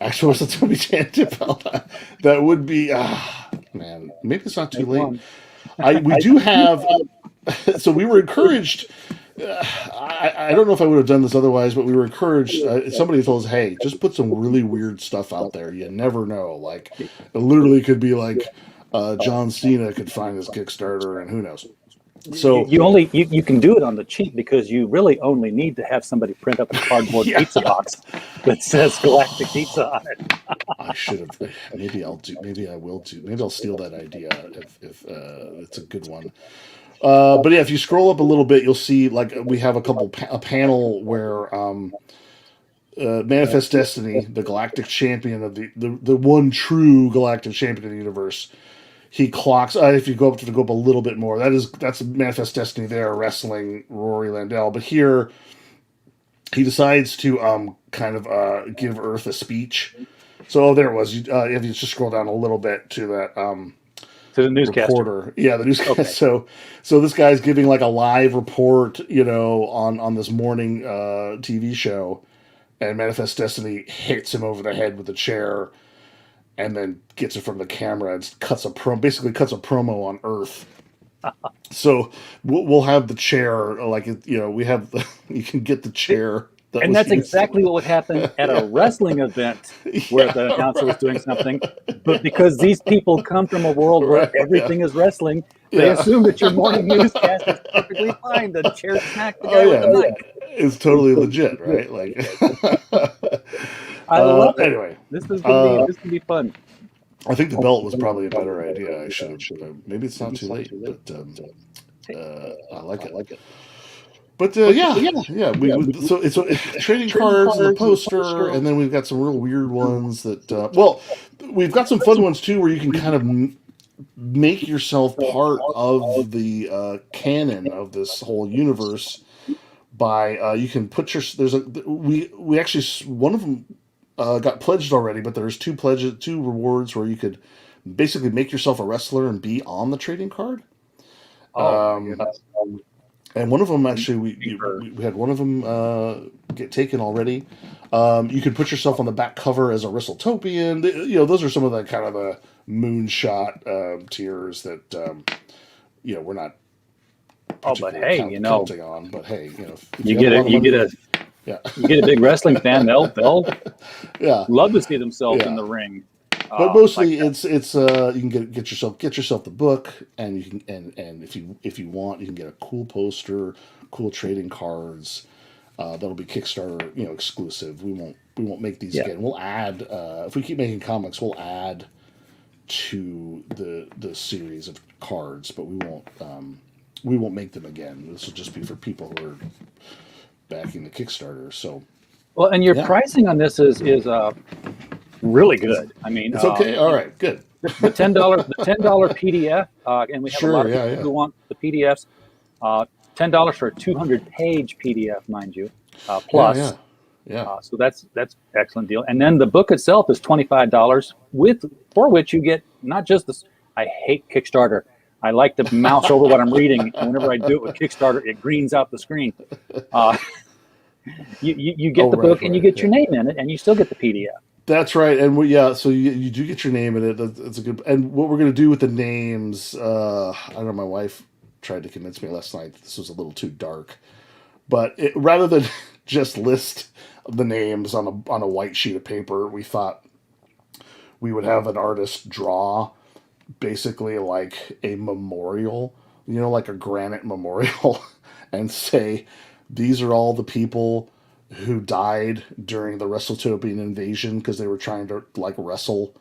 Speaker 3: actually, what's the Toby tangent about that? That would be, man, maybe it's not too late. We do have, so we were encouraged. I don't know if I would have done this otherwise, but we were encouraged. Somebody told us, "Hey, just put some really weird stuff out there. You never know. Like, it literally could be like John Cena could find his Kickstarter, and who knows." So
Speaker 2: you can do it on the cheap because you really only need to have somebody print up a cardboard pizza box that says Galactic Pizza on it.
Speaker 3: I should have. Maybe I will do. Maybe I'll steal that idea if it's a good one. But yeah, if you scroll up a little bit, you'll see like we have a panel where Manifest Destiny, the Galactic Champion of the one true Galactic Champion of the universe, he clocks. If you go up a little bit more, that's Manifest Destiny there wrestling Rory Landell. But here, he decides to kind of give Earth a speech. So there it was. If you just scroll down a little bit to that
Speaker 2: to the newscaster.
Speaker 3: Reporter. Yeah, the newscaster.
Speaker 2: Okay.
Speaker 3: So this guy's giving like a live report, on this morning TV show, and Manifest Destiny hits him over the head with a chair, and then gets it from the camera and basically cuts a promo on Earth. So we'll have the chair, we have you can get the chair.
Speaker 2: And that's exactly what would happen at a wrestling event where the announcer was doing something. But because these people come from a world where everything is wrestling, they assume that your morning newscast is perfectly fine. The chair smacked the guy with the mic.
Speaker 3: It's totally legit, right? Like,
Speaker 2: I love it.
Speaker 3: Anyway,
Speaker 2: this is gonna be fun.
Speaker 3: I think the belt was probably a better idea. I should have. Maybe it's not too late, but I like it. But so it's trading cards and the poster, and then we've got some real weird ones that. We've got some fun ones too, where you can kind of make yourself part of the canon of this whole universe by you can put your we actually one of them got pledged already, but there's two rewards where you could basically make yourself a wrestler and be on the trading card. And one of them actually, we had one of them get taken already. You could put yourself on the back cover as a Wrestletopian. Those are some of the kind of the moonshot tiers that we're not.
Speaker 2: But hey,
Speaker 3: counting on. But hey,
Speaker 2: you get a big wrestling fan. They'll love to see themselves in the ring.
Speaker 3: But mostly it's you can get yourself the book, and you can and if you want, you can get a cool poster, cool trading cards. That'll be Kickstarter exclusive. We won't make these again. We'll add if we keep making comics, we'll add to the series of cards, but we won't make them again. This will just be for people who are backing the Kickstarter. So
Speaker 2: and your pricing on this is really good. I mean,
Speaker 3: it's okay. All right, good.
Speaker 2: The $10 PDF, and we have a lot of people who want the PDFs. $10 for a 200-page PDF, mind you, plus. So that's excellent deal. And then the book itself is $25, for which you get not just this. I hate Kickstarter. I like to mouse over what I'm reading, and whenever I do it with Kickstarter, it greens out the screen. You get the book, and you get your name in it, and you still get the PDF.
Speaker 3: That's right, and so you do get your name in it. That's a good. And what we're gonna do with the names, I don't know. My wife tried to convince me last night that this was a little too dark, but rather than just list the names on a white sheet of paper, we thought we would have an artist draw basically like a memorial, like a granite memorial, and say these are all the people who died during the Wrestletopian invasion because they were trying to wrestle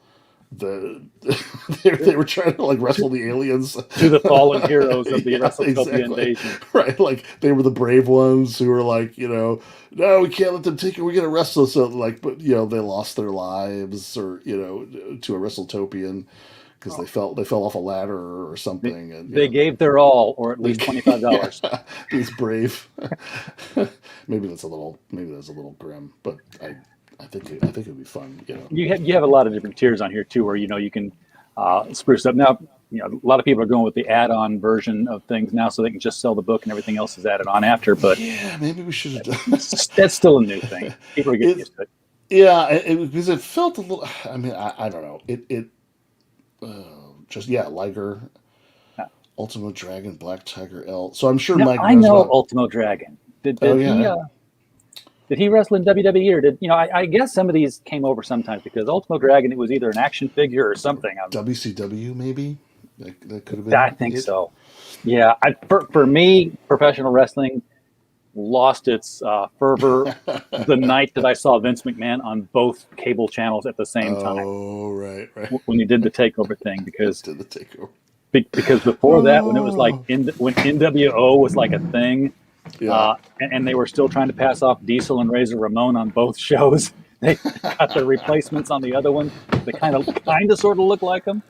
Speaker 3: they were trying to wrestle the aliens
Speaker 2: to the fallen heroes of the Wrestletopian invasion.
Speaker 3: Right, they were the brave ones who were no, we can't let them take it. We're gonna wrestle. So but they lost their lives or to a Wrestletopian because they fell off a ladder or something. And
Speaker 2: they gave their all, or at least $25.
Speaker 3: These brave. Maybe that's a little grim, but I think it'd be fun.
Speaker 2: You have a lot of different tiers on here too, where you can spruce up. Now, a lot of people are going with the add-on version of things now, so they can just sell the book and everything else is added on after. But
Speaker 3: maybe we should have done.
Speaker 2: That's still a new thing. People are getting used to it.
Speaker 3: Yeah, because it felt a little. I mean, I don't know. Liger, Ultimo Dragon, Black Tiger L. So I'm sure Mike.
Speaker 2: I know Ultimo Dragon. Did he wrestle in WWE or did I guess some of these came over sometimes because Ultimo Dragon, it was either an action figure or something.
Speaker 3: WCW maybe that could have been.
Speaker 2: I think so. Yeah, for me, professional wrestling lost its fervor the night that I saw Vince McMahon on both cable channels at the same time.
Speaker 3: Oh, right.
Speaker 2: When he did the takeover thing, because
Speaker 3: did the takeover.
Speaker 2: because before that, when it was like when NWO was like a thing,
Speaker 3: Yeah.
Speaker 2: and they were still trying to pass off Diesel and Razor Ramon on both shows. They got their replacements on the other one. They kind of sort of look like them.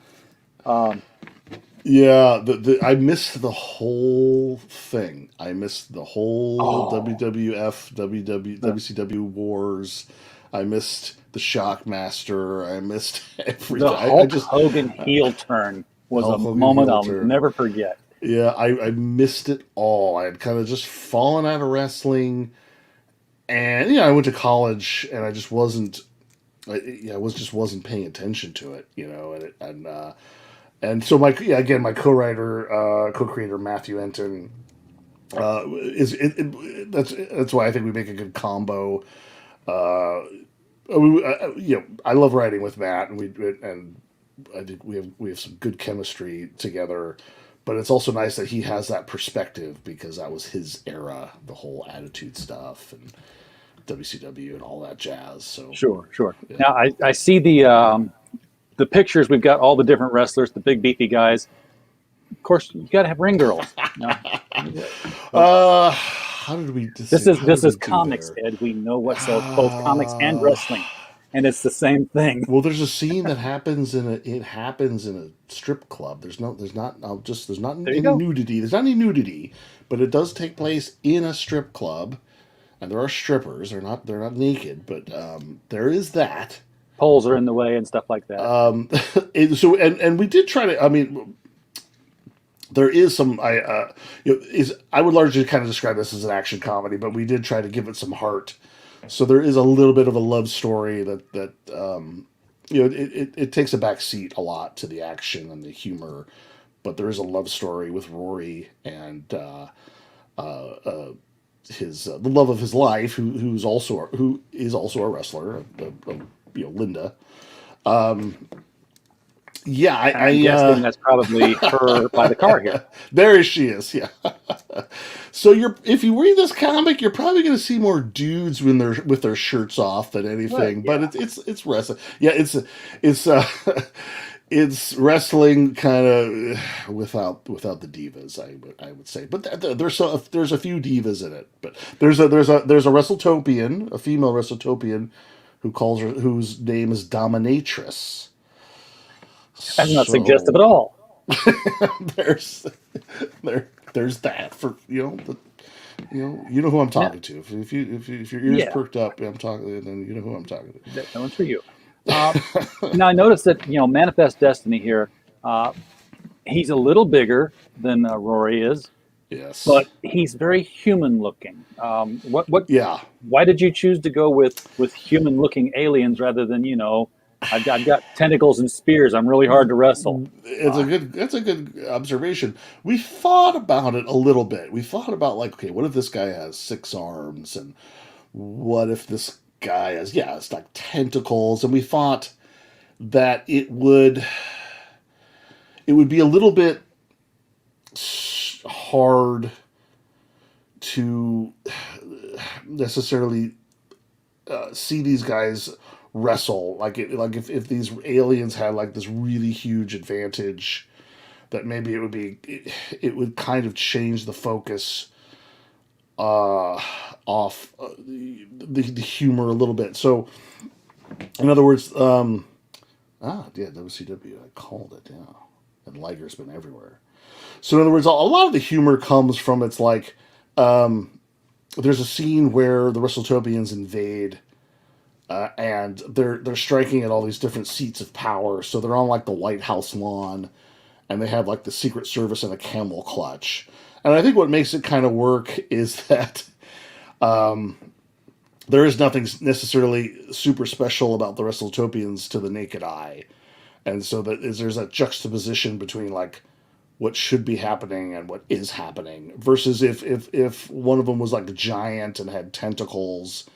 Speaker 3: Yeah, I missed the whole thing. I missed the whole WWF, WCW wars. I missed the Shockmaster. I missed everything.
Speaker 2: The Hulk Hogan heel turn was a moment I'll never forget.
Speaker 3: Yeah, I missed it all. I had kind of just fallen out of wrestling, and I went to college, and I just wasn't. I wasn't paying attention to it, and so my co-creator Matthew Enton that's why I think we make a good combo. I love writing with Matt, and I think we have some good chemistry together. But it's also nice that he has that perspective because that was his era, the whole Attitude stuff and WCW and all that jazz. So
Speaker 2: sure. Yeah. Now I see the pictures. We've got all the different wrestlers, the big beefy guys. Of course, you got to have ring girls.
Speaker 3: How did we?
Speaker 2: This is comics, Ed. We know what sells both comics and wrestling, and it's the same thing.
Speaker 3: Well, there's a scene that happens in a strip club. There's not any nudity. There's not any nudity, but it does take place in a strip club, and there are strippers. They're not naked, but there is that.
Speaker 2: Poles are in the way and stuff like that.
Speaker 3: And we did try to. I mean, there is some. I would largely kind of describe this as an action comedy, but we did try to give it some heart. So there is a little bit of a love story that it takes a back seat a lot to the action and the humor, but there is a love story with Rory and his the love of his life, who is also a wrestler, Linda.
Speaker 2: I'm guessing that's probably her by the car here.
Speaker 3: There she is. Yeah. So if you read this comic, you're probably going to see more dudes with their shirts off than anything. Right, yeah. But it's wrestling. Yeah, it's wrestling kind of without the divas. I would say, but there's a few divas in it. But there's a Wrestletopian, a female Wrestletopian, whose name is Dominatris.
Speaker 2: That's not suggestive at all.
Speaker 3: there's that for you know who I'm talking to. If your ears perked up, I'm talking. Then you know who I'm talking to.
Speaker 2: That one's for you. Now I noticed that Manifest Destiny here. He's a little bigger than Rory is.
Speaker 3: Yes,
Speaker 2: but he's very human looking. What?
Speaker 3: Yeah.
Speaker 2: Why did you choose to go with human looking aliens rather than I've got tentacles and spears. I'm really hard to wrestle.
Speaker 3: That's a good observation. We thought about it a little bit. We thought about okay, what if this guy has 6 arms, and what if this guy has it's like tentacles, and we thought that it would be a little bit hard to necessarily see these guys wrestle if these aliens had this really huge advantage, that maybe it would kind of change the focus off the humor a little bit. So in other words, WCW, I called it, and Liger's been everywhere. So in other words, a lot of the humor comes from there's a scene where the Wrestletopians invade. And they're striking at all these different seats of power. So they're on the White House lawn, and they have the Secret Service in a camel clutch. And I think what makes it kind of work is that there is nothing necessarily super special about the Wrestletopians to the naked eye, and so there's a juxtaposition between what should be happening and what is happening, versus if one of them was a giant and had tentacles.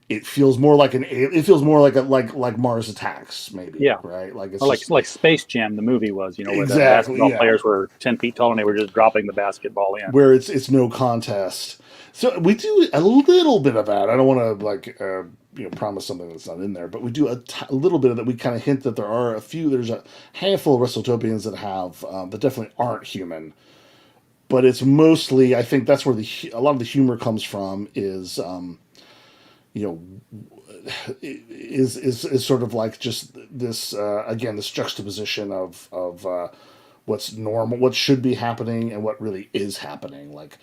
Speaker 3: It feels more like like Mars Attacks, maybe.
Speaker 2: Yeah.
Speaker 3: Right.
Speaker 2: Like Space Jam, the movie was. Where the basketball players were 10 feet tall and they were just dropping the basketball in.
Speaker 3: Where it's no contest. So we do a little bit of that. I don't want to promise something that's not in there. But we do a little bit of that. We kind of hint that there are there's a handful of Wrestletopians that have that definitely aren't human. But it's mostly, I think that's where a lot of the humor comes from is, is sort of like just this again, this juxtaposition of what's normal, what should be happening, and what really is happening. Like,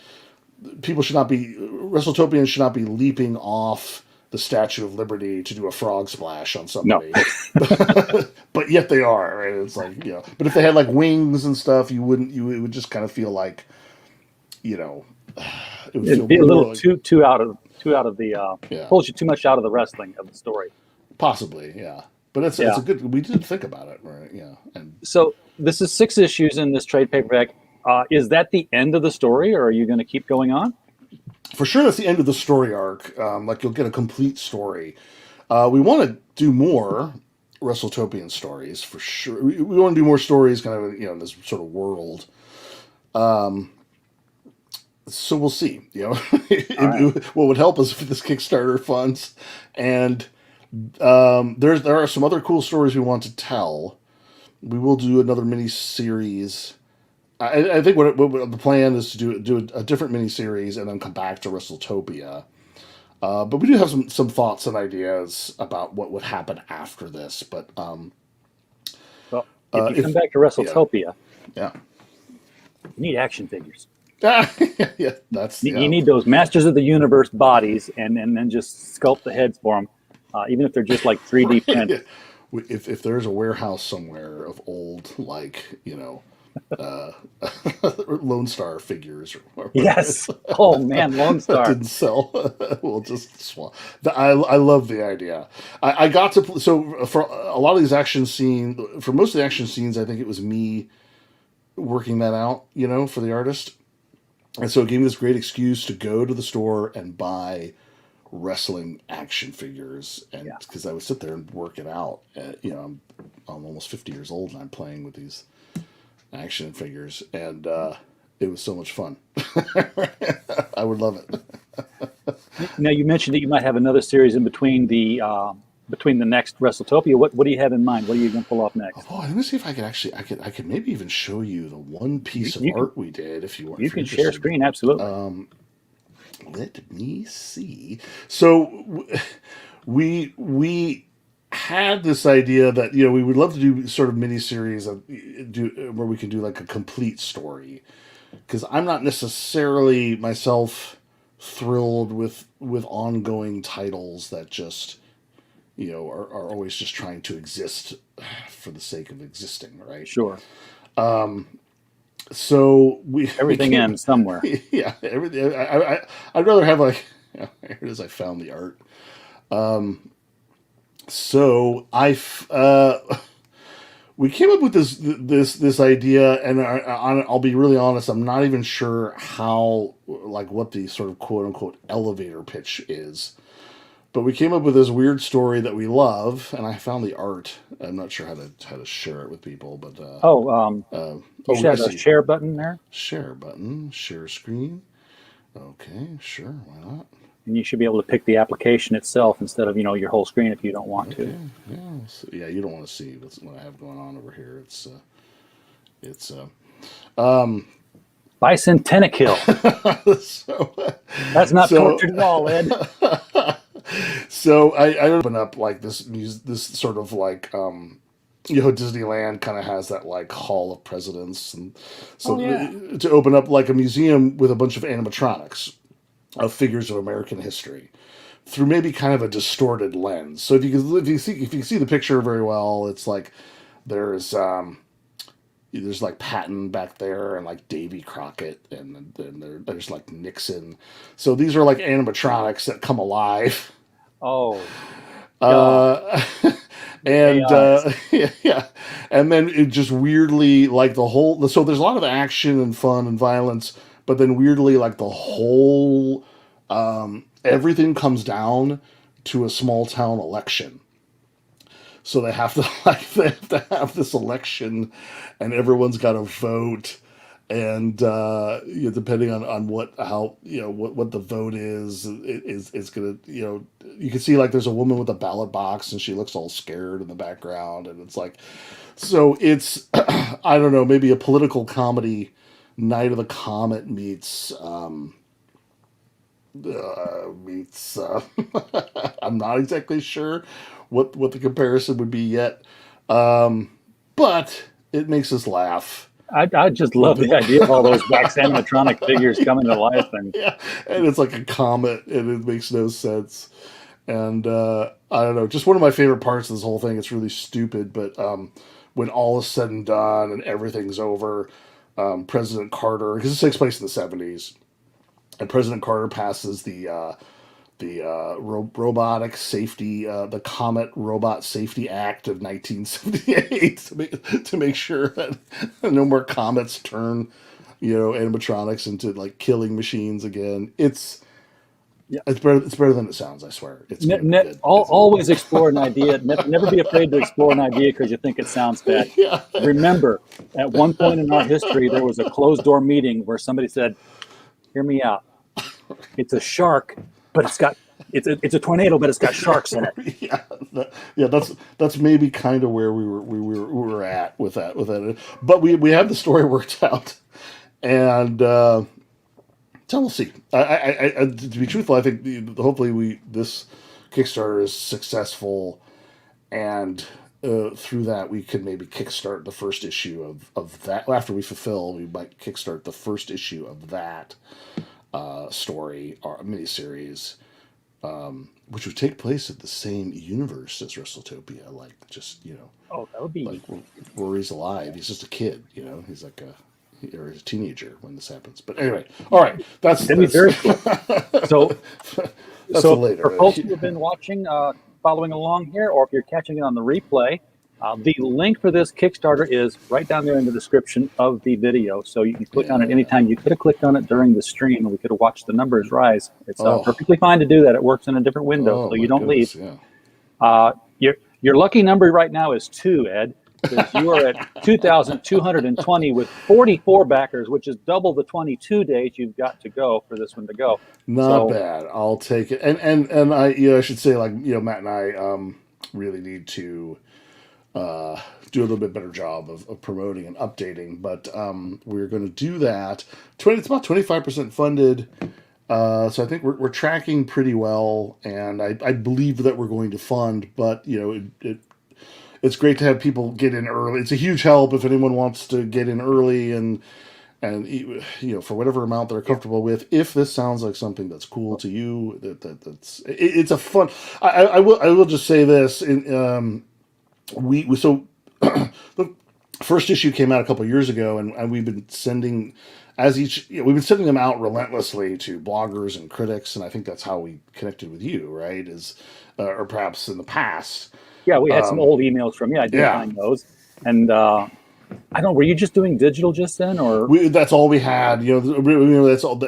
Speaker 3: Wrestletopians should not be leaping off the Statue of Liberty to do a frog splash on somebody. No. But yet they are, right? It's like, but if they had like wings and stuff, it would just kind of feel like, it would
Speaker 2: It'd be a little too out of the pulls you too much out of the wrestling of the story.
Speaker 3: Possibly, yeah. But it's a good. We did think about it, right? Yeah. And
Speaker 2: so this is 6 issues in this trade paperback. Is that the end of the story, or are you going to keep going on?
Speaker 3: For sure, that's the end of the story arc. Like, you'll get a complete story. We want to do more Wrestletopian stories for sure. We want to do more stories, kind of in this sort of world. So we'll see. What would help us for this Kickstarter funds, and there are some other cool stories we want to tell. We will do another mini series. I think what the plan is to do a different mini series and then come back to Wrestletopia. But we do have some thoughts and ideas about what would happen after this. But
Speaker 2: well, if you come back to Wrestletopia,
Speaker 3: yeah,
Speaker 2: you need action figures.
Speaker 3: Yeah,
Speaker 2: you need those Masters of the Universe bodies, and then just sculpt the heads for them, even if they're just like 3D prints.
Speaker 3: Yeah. If there's a warehouse somewhere of old, like, Lone Star figures or whatever.
Speaker 2: Yes. Oh man, Lone Star
Speaker 3: didn't sell. We'll just swap. I love the idea. I got to so for a lot of these action scenes, for most of the action scenes, I think it was me working that out, for the artist, and so it gave me this great excuse to go to the store and buy wrestling action figures, and because I would sit there and work it out. I'm almost 50 years old and I'm playing with these action figures, and it was so much fun. I would love it.
Speaker 2: Now, you mentioned that you might have another series in between the next Wrestletopia. What do you have in mind? What are you going to pull off next?
Speaker 3: Oh, let me see if I could maybe even show you the one piece of art we did, if you want.
Speaker 2: You can share screen, absolutely.
Speaker 3: Let me see. So we had this idea that we would love to do sort of miniseries where we can do like a complete story, because I'm not necessarily myself thrilled with ongoing titles that just are always just trying to exist for the sake of existing, right?
Speaker 2: Sure.
Speaker 3: So
Speaker 2: everything ends somewhere.
Speaker 3: Yeah, everything. I'd rather have like, here it is. I found the art. So we came up with this idea, and I'll be really honest. I'm not even sure what the sort of quote unquote elevator pitch is. But we came up with this weird story that we love, and I found the art. I'm not sure how to share it with people, but
Speaker 2: you should have a share button there.
Speaker 3: Share button, share screen. Okay, sure, why not?
Speaker 2: And you should be able to pick the application itself instead of your whole screen if you don't want to.
Speaker 3: Yeah, so, you don't want to see what I have going on over here. It's
Speaker 2: Bicentennial.
Speaker 3: So
Speaker 2: that's not tortured at all, Ed.
Speaker 3: So I open up like this sort of like Disneyland kind of has that like Hall of Presidents, and so to open up like a museum with a bunch of animatronics of figures of American history through maybe kind of a distorted lens. So if you see the picture very well, it's like there's like Patton back there, and like Davy Crockett, and then there's like Nixon. So these are like animatronics that come alive.
Speaker 2: Oh.
Speaker 3: And and then it just weirdly, like the whole. So there's a lot of action and fun and violence, but then weirdly, like the whole everything comes down to a small town election. So they have to have this election, and everyone's got to vote, And depending on what the vote is gonna, you can see like there's a woman with a ballot box and she looks all scared in the background, and it's like, so it's I don't know, maybe a political comedy. Night of the Comet meets I'm not exactly sure what the comparison would be yet, but it makes us laugh.
Speaker 2: I just love the idea of all those wax animatronic figures coming to life, and
Speaker 3: Yeah, and it's like a comet, and it makes no sense. And I don't know, just one of my favorite parts of this whole thing. It's really stupid, but when all is said and done and everything's over, President Carter, because this takes place in the '70s, and President Carter passes robotic safety, the Comet Robot Safety Act of 1978 to make sure that no more comets turn, animatronics into like killing machines again.
Speaker 2: yeah.
Speaker 3: It's better than it sounds. I swear. It's good.
Speaker 2: Always explore an idea. Never be afraid to explore an idea because you think it sounds bad.
Speaker 3: Yeah.
Speaker 2: Remember, at one point in our history, there was a closed door meeting where somebody said, "Hear me out. It's a shark, but it's a tornado, but it's got sharks in it."
Speaker 3: Yeah, that's maybe kind of where we were at with that. But we have the story worked out, and so we'll see. To be truthful, I think hopefully this Kickstarter is successful, and through that we could maybe kickstart the first issue of that. After we fulfill, we might kickstart the first issue of that story or miniseries, which would take place at the same universe as Wrestletopia. Like, just,
Speaker 2: Oh, that would be
Speaker 3: like Rory's alive. He's just a kid, he's like or a teenager when this happens. But anyway, all right,
Speaker 2: that'd be very cool. So,
Speaker 3: that's later.
Speaker 2: For folks who have been watching, following along here, or if you're catching it on the replay, the link for this Kickstarter is right down there in the description of the video. So you can click on it anytime. You could have clicked on it during the stream, and we could have watched the numbers rise. It's perfectly fine to do that. It works in a different window, so you don't leave.
Speaker 3: Yeah.
Speaker 2: Your lucky number right now is 2, Ed, because you are at 2,220 with 44 backers, which is double the 22 days you've got to go for this one to go.
Speaker 3: Not bad. I'll take it. And I should say, like, Matt and I really need to do a little bit better job of promoting and updating, but we're going to do that. It's about 25% funded, so I think we're tracking pretty well, and I believe that we're going to fund. But it's great to have people get in early. It's a huge help if anyone wants to get in early and for whatever amount they're comfortable with. If this sounds like something that's cool to you, it's a fun. I will just say this so the first issue came out a couple years ago, and we've been sending we've been sending them out relentlessly to bloggers and critics, and I think that's how we connected with you, right? Or perhaps in the past.
Speaker 2: Yeah, we had some old emails from you. I did find those, and I don't know. Were you just doing digital just then, or
Speaker 3: that's all we had? That's all.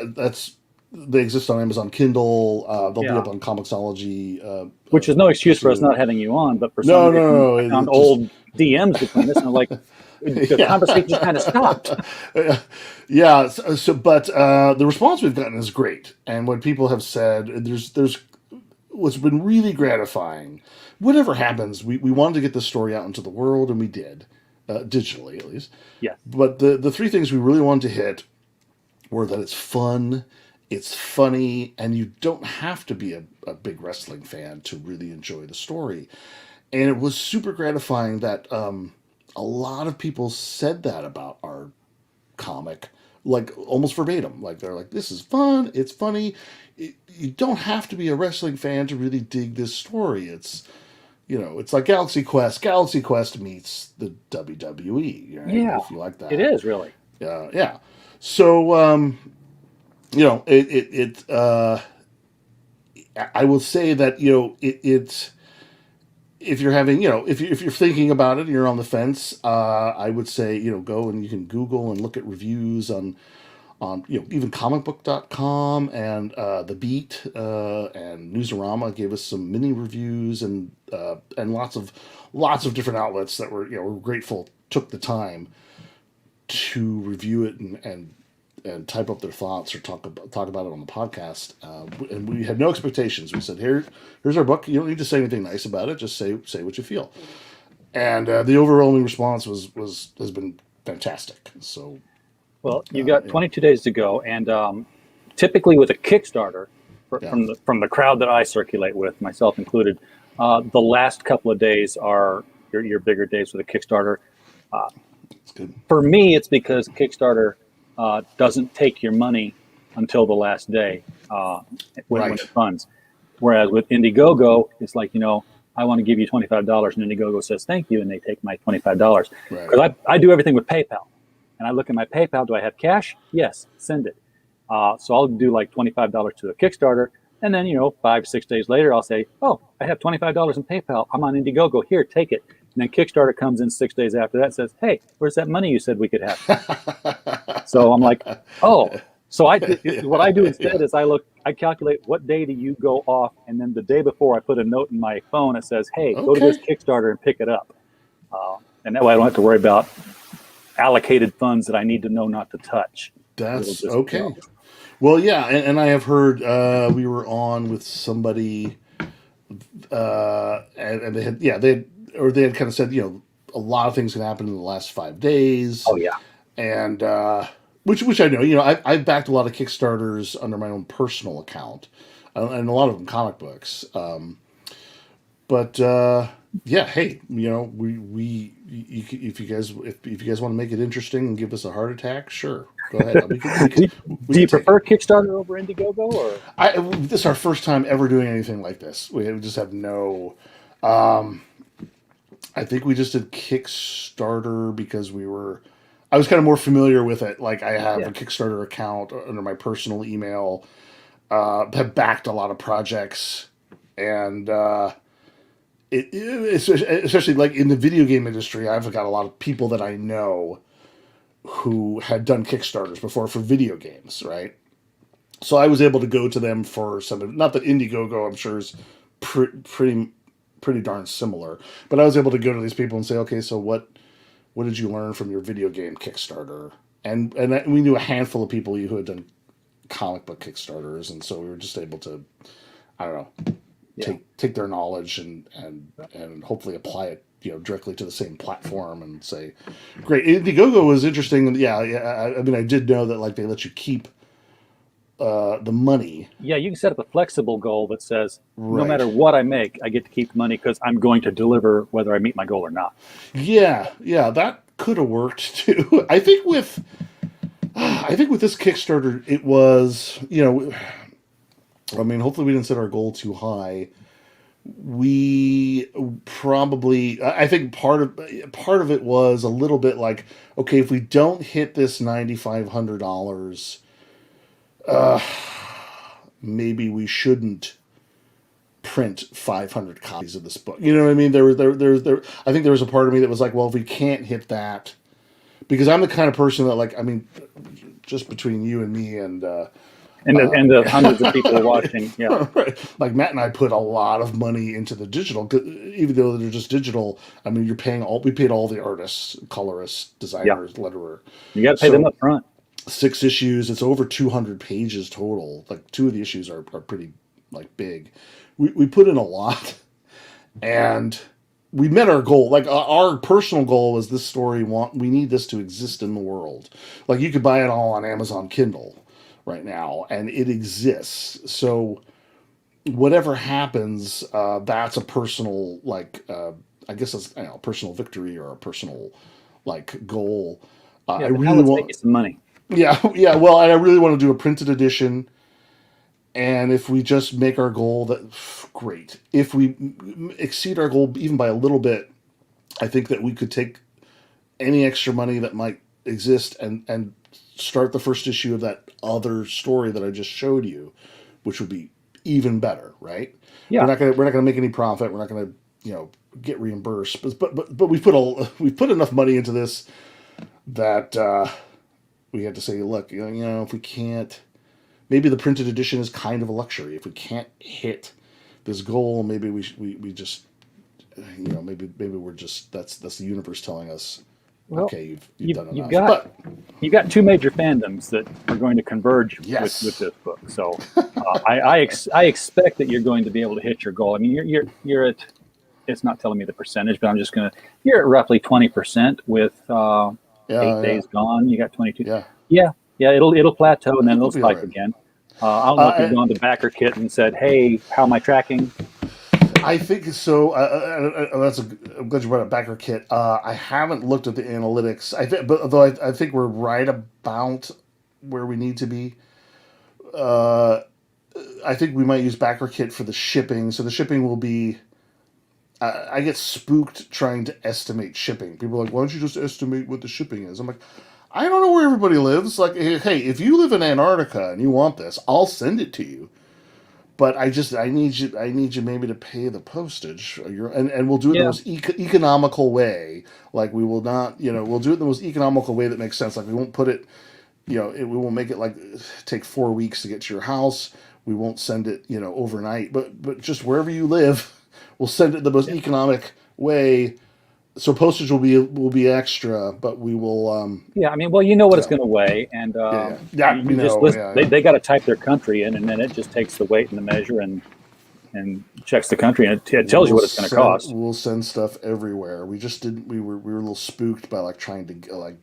Speaker 3: They exist on Amazon Kindle. They'll be up on Comixology.
Speaker 2: Which is no excuse for us not having you on, but for some reason, I found old DMs between us, and I'm like, the conversation just kind of stopped.
Speaker 3: Yeah. But the response we've gotten is great, and what people have said, there's what's been really gratifying. Whatever happens, we wanted to get this story out into the world, and we did, digitally at least.
Speaker 2: Yeah.
Speaker 3: But the three things we really wanted to hit were that it's fun, it's funny, and you don't have to be a big wrestling fan to really enjoy the story. And it was super gratifying that a lot of people said that about our comic, like almost verbatim. Like, they're like, this is fun, it's funny. You don't have to be a wrestling fan to really dig this story. It's like Galaxy Quest. Galaxy Quest meets the WWE. Right?
Speaker 2: Yeah,
Speaker 3: if you like that,
Speaker 2: it is really.
Speaker 3: Yeah. So, I will say that it's if you're having if you're thinking about it and you're on the fence, I would say go and you can Google and look at reviews on even comicbook.com and The Beat and Newsarama gave us some mini reviews and lots of different outlets that we're grateful took the time. to review it and type up their thoughts or talk about it on the podcast. And we had no expectations. We said, here's our book. You don't need to say anything nice about it. Just say what you feel. And the overwhelming response has been fantastic. So,
Speaker 2: well, you got 22 days to go, and typically with a Kickstarter, from the crowd that I circulate with, myself included, the last couple of days are your bigger days with a Kickstarter.
Speaker 3: That's good.
Speaker 2: For me, it's because Kickstarter doesn't take your money until the last day when it funds. Whereas with Indiegogo, it's like, I want to give you $25, and Indiegogo says thank you, and they take my $25. Because I do everything with PayPal, and I look at my PayPal. Do I have cash? Yes, send it. So I'll do like $25 to a Kickstarter, and then 5-6 days later I'll say, oh, I have $25 in PayPal. I'm on Indiegogo. Here, take it. And then Kickstarter comes in 6 days after that and says, hey, where's that money you said we could have? So I'm like, oh. So what I do instead is I calculate what day do you go off, and then the day before I put a note in my phone that says, hey, go to this Kickstarter and pick it up. And that way I don't have to worry about allocated funds that I need to know not to touch.
Speaker 3: That's okay. Well, yeah, and I have heard we were on with somebody, and they had kind of said, a lot of things can happen in the last 5 days.
Speaker 2: Oh yeah,
Speaker 3: and which I know. I've backed a lot of Kickstarters under my own personal account, and a lot of them comic books. But hey, if you guys want to make it interesting and give us a heart attack, sure, go ahead.
Speaker 2: Do you prefer Kickstarter over Indiegogo, or?
Speaker 3: This is our first time ever doing anything like this. We just have no. I think we just did Kickstarter because I was kind of more familiar with it. Like I have a Kickstarter account under my personal email. Have backed a lot of projects, and especially like in the video game industry, I've got a lot of people that I know who had done Kickstarters before for video games, right? So I was able to go to them for some. Not that Indiegogo, I'm sure, is pretty darn similar, but I was able to go to these people and say, okay, so what did you learn from your video game Kickstarter? And we knew a handful of people who had done comic book Kickstarters, and so we were just able to, I don't know, take their knowledge and hopefully apply it, directly to the same platform and say, great. Indiegogo was interesting, and I mean, I did know that like they let you keep the money.
Speaker 2: Yeah, you can set up a flexible goal that says, no matter what I make, I get to keep the money because I'm going to deliver whether I mean my goal or not.
Speaker 3: Yeah, that could have worked too. I think with this Kickstarter, it was, I mean, hopefully we didn't set our goal too high. We probably, I think part of it was a little bit like, okay, if we don't hit this $9,500, maybe we shouldn't print 500 copies of this book. You know what I mean? There. I think there was a part of me that was like, well, if we can't hit that, because I'm the kind of person that, like, I mean, just between you and me and the hundreds of people watching, right. Like Matt and I put a lot of money into the digital, even though they're just digital. I mean, we paid all the artists, colorists, designers, letterer.
Speaker 2: You got to pay them up front.
Speaker 3: 6 issues. It's over 200 pages total. Like 2 of the issues are pretty like big. We put in a lot, and we met our goal. Like our personal goal was this story. We need this to exist in the world. Like you could buy it all on Amazon Kindle right now, and it exists. So whatever happens, that's a personal I guess it's a personal victory or a personal goal.
Speaker 2: I really want to make you some money.
Speaker 3: Yeah. Well, I really want to do a printed edition, and if we just make our goal, that great. If we exceed our goal even by a little bit, I think that we could take any extra money that might exist and start the first issue of that other story that I just showed you, which would be even better, right?
Speaker 2: Yeah.
Speaker 3: We're not gonna make any profit. We're not gonna get reimbursed, but we put enough money into this that. We had to say, look, if we can't, maybe the printed edition is kind of a luxury. If we can't hit this goal, maybe we just, maybe we're just, that's the universe telling us
Speaker 2: Well,
Speaker 3: okay, you've done
Speaker 2: you've
Speaker 3: enough.
Speaker 2: got you got two major fandoms that are going to converge
Speaker 3: Yes.
Speaker 2: with this book. So I expect that you're going to be able to hit your goal. I mean, you're at, it's not telling me the percentage, but I'm just gonna, you're at roughly 20% with 8 days gone. You got 22. Yeah. It'll plateau and then it'll spike again. I don't know if you've gone to backer kit and said, hey, how am I tracking?
Speaker 3: I think so. I'm glad you brought up backer kit. I haven't looked at the analytics. I think we're right about where we need to be. I think we might use backer kit for the shipping. So the shipping will be. I get spooked trying to estimate shipping. People are like, why don't you just estimate what the shipping is? I'm like, I don't know where everybody lives. Like, hey, if you live in Antarctica and you want this, I'll send it to you. But I need you maybe to pay the postage. And we'll do it in the most economical way. Like, we will not, we'll do it in the most economical way that makes sense. Like, we won't put it, we won't make it like take 4 weeks to get to your house. We won't send it, overnight. But just wherever you live, we'll send it the most economic way. So postage will be extra, but we will.
Speaker 2: I mean, well, you know what it's going to weigh, and they got to type their country in, and then it just takes the weight and the measure and checks the country, and it tells you what it's going to cost.
Speaker 3: We'll send stuff everywhere. We just didn't. We were a little spooked by trying to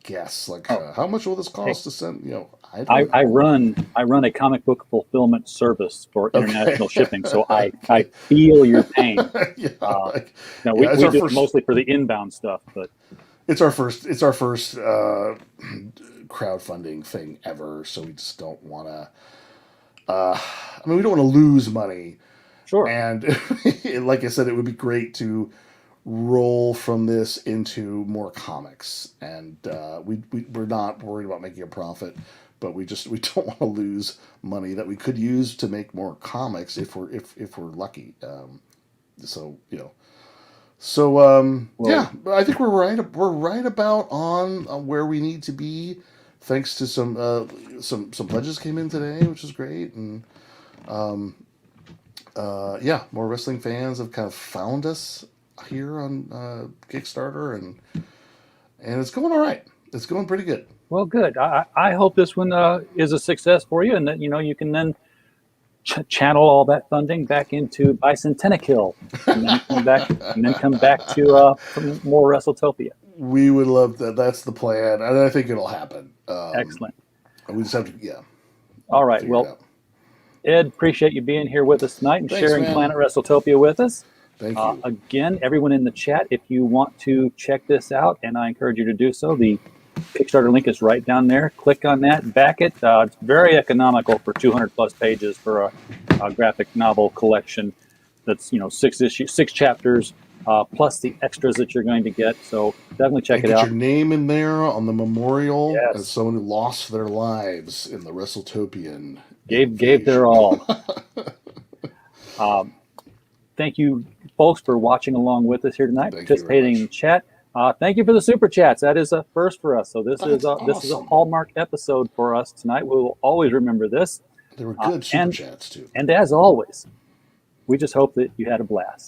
Speaker 3: guess how much will this cost to send.
Speaker 2: I run a comic book fulfillment service for international shipping, so I feel your pain. We do it mostly for the inbound stuff, but
Speaker 3: it's our first crowdfunding thing ever, so we just don't want to. We don't want to lose money.
Speaker 2: Sure.
Speaker 3: And like I said, it would be great to roll from this into more comics, and we're not worried about making a profit. But we don't want to lose money that we could use to make more comics if we're lucky. I think we're right about on where we need to be, thanks to some pledges came in today, which is great, and more wrestling fans have kind of found us here on Kickstarter, and it's going all right. It's going pretty good.
Speaker 2: Well, good. I hope this one is a success for you, and that you can then channel all that funding back into Bicentennial, and then come back to more Wrestletopia.
Speaker 3: We would love that. That's the plan, and I think it'll happen.
Speaker 2: Excellent.
Speaker 3: We just have to,
Speaker 2: All right. Well, Ed, appreciate you being here with us tonight and sharing Planet Wrestletopia with us.
Speaker 3: Thank you.
Speaker 2: Again, everyone in the chat, if you want to check this out, and I encourage you to do so, the Kickstarter link is right down there. Click on that, back it. It's very economical for 200 plus pages for a graphic novel collection. That's 6 chapters plus the extras that you're going to get. So definitely check it out.
Speaker 3: Get your name in there on the memorial as someone who lost their lives in the Wrestletopian.
Speaker 2: Gave their all. Thank you, folks, for watching along with us here tonight, participating in the chat. Thank you for the super chats. That is a first for us. So this is a hallmark episode for us tonight. We will always remember this.
Speaker 3: There were good super chats too.
Speaker 2: And as always, we just hope that you had a blast.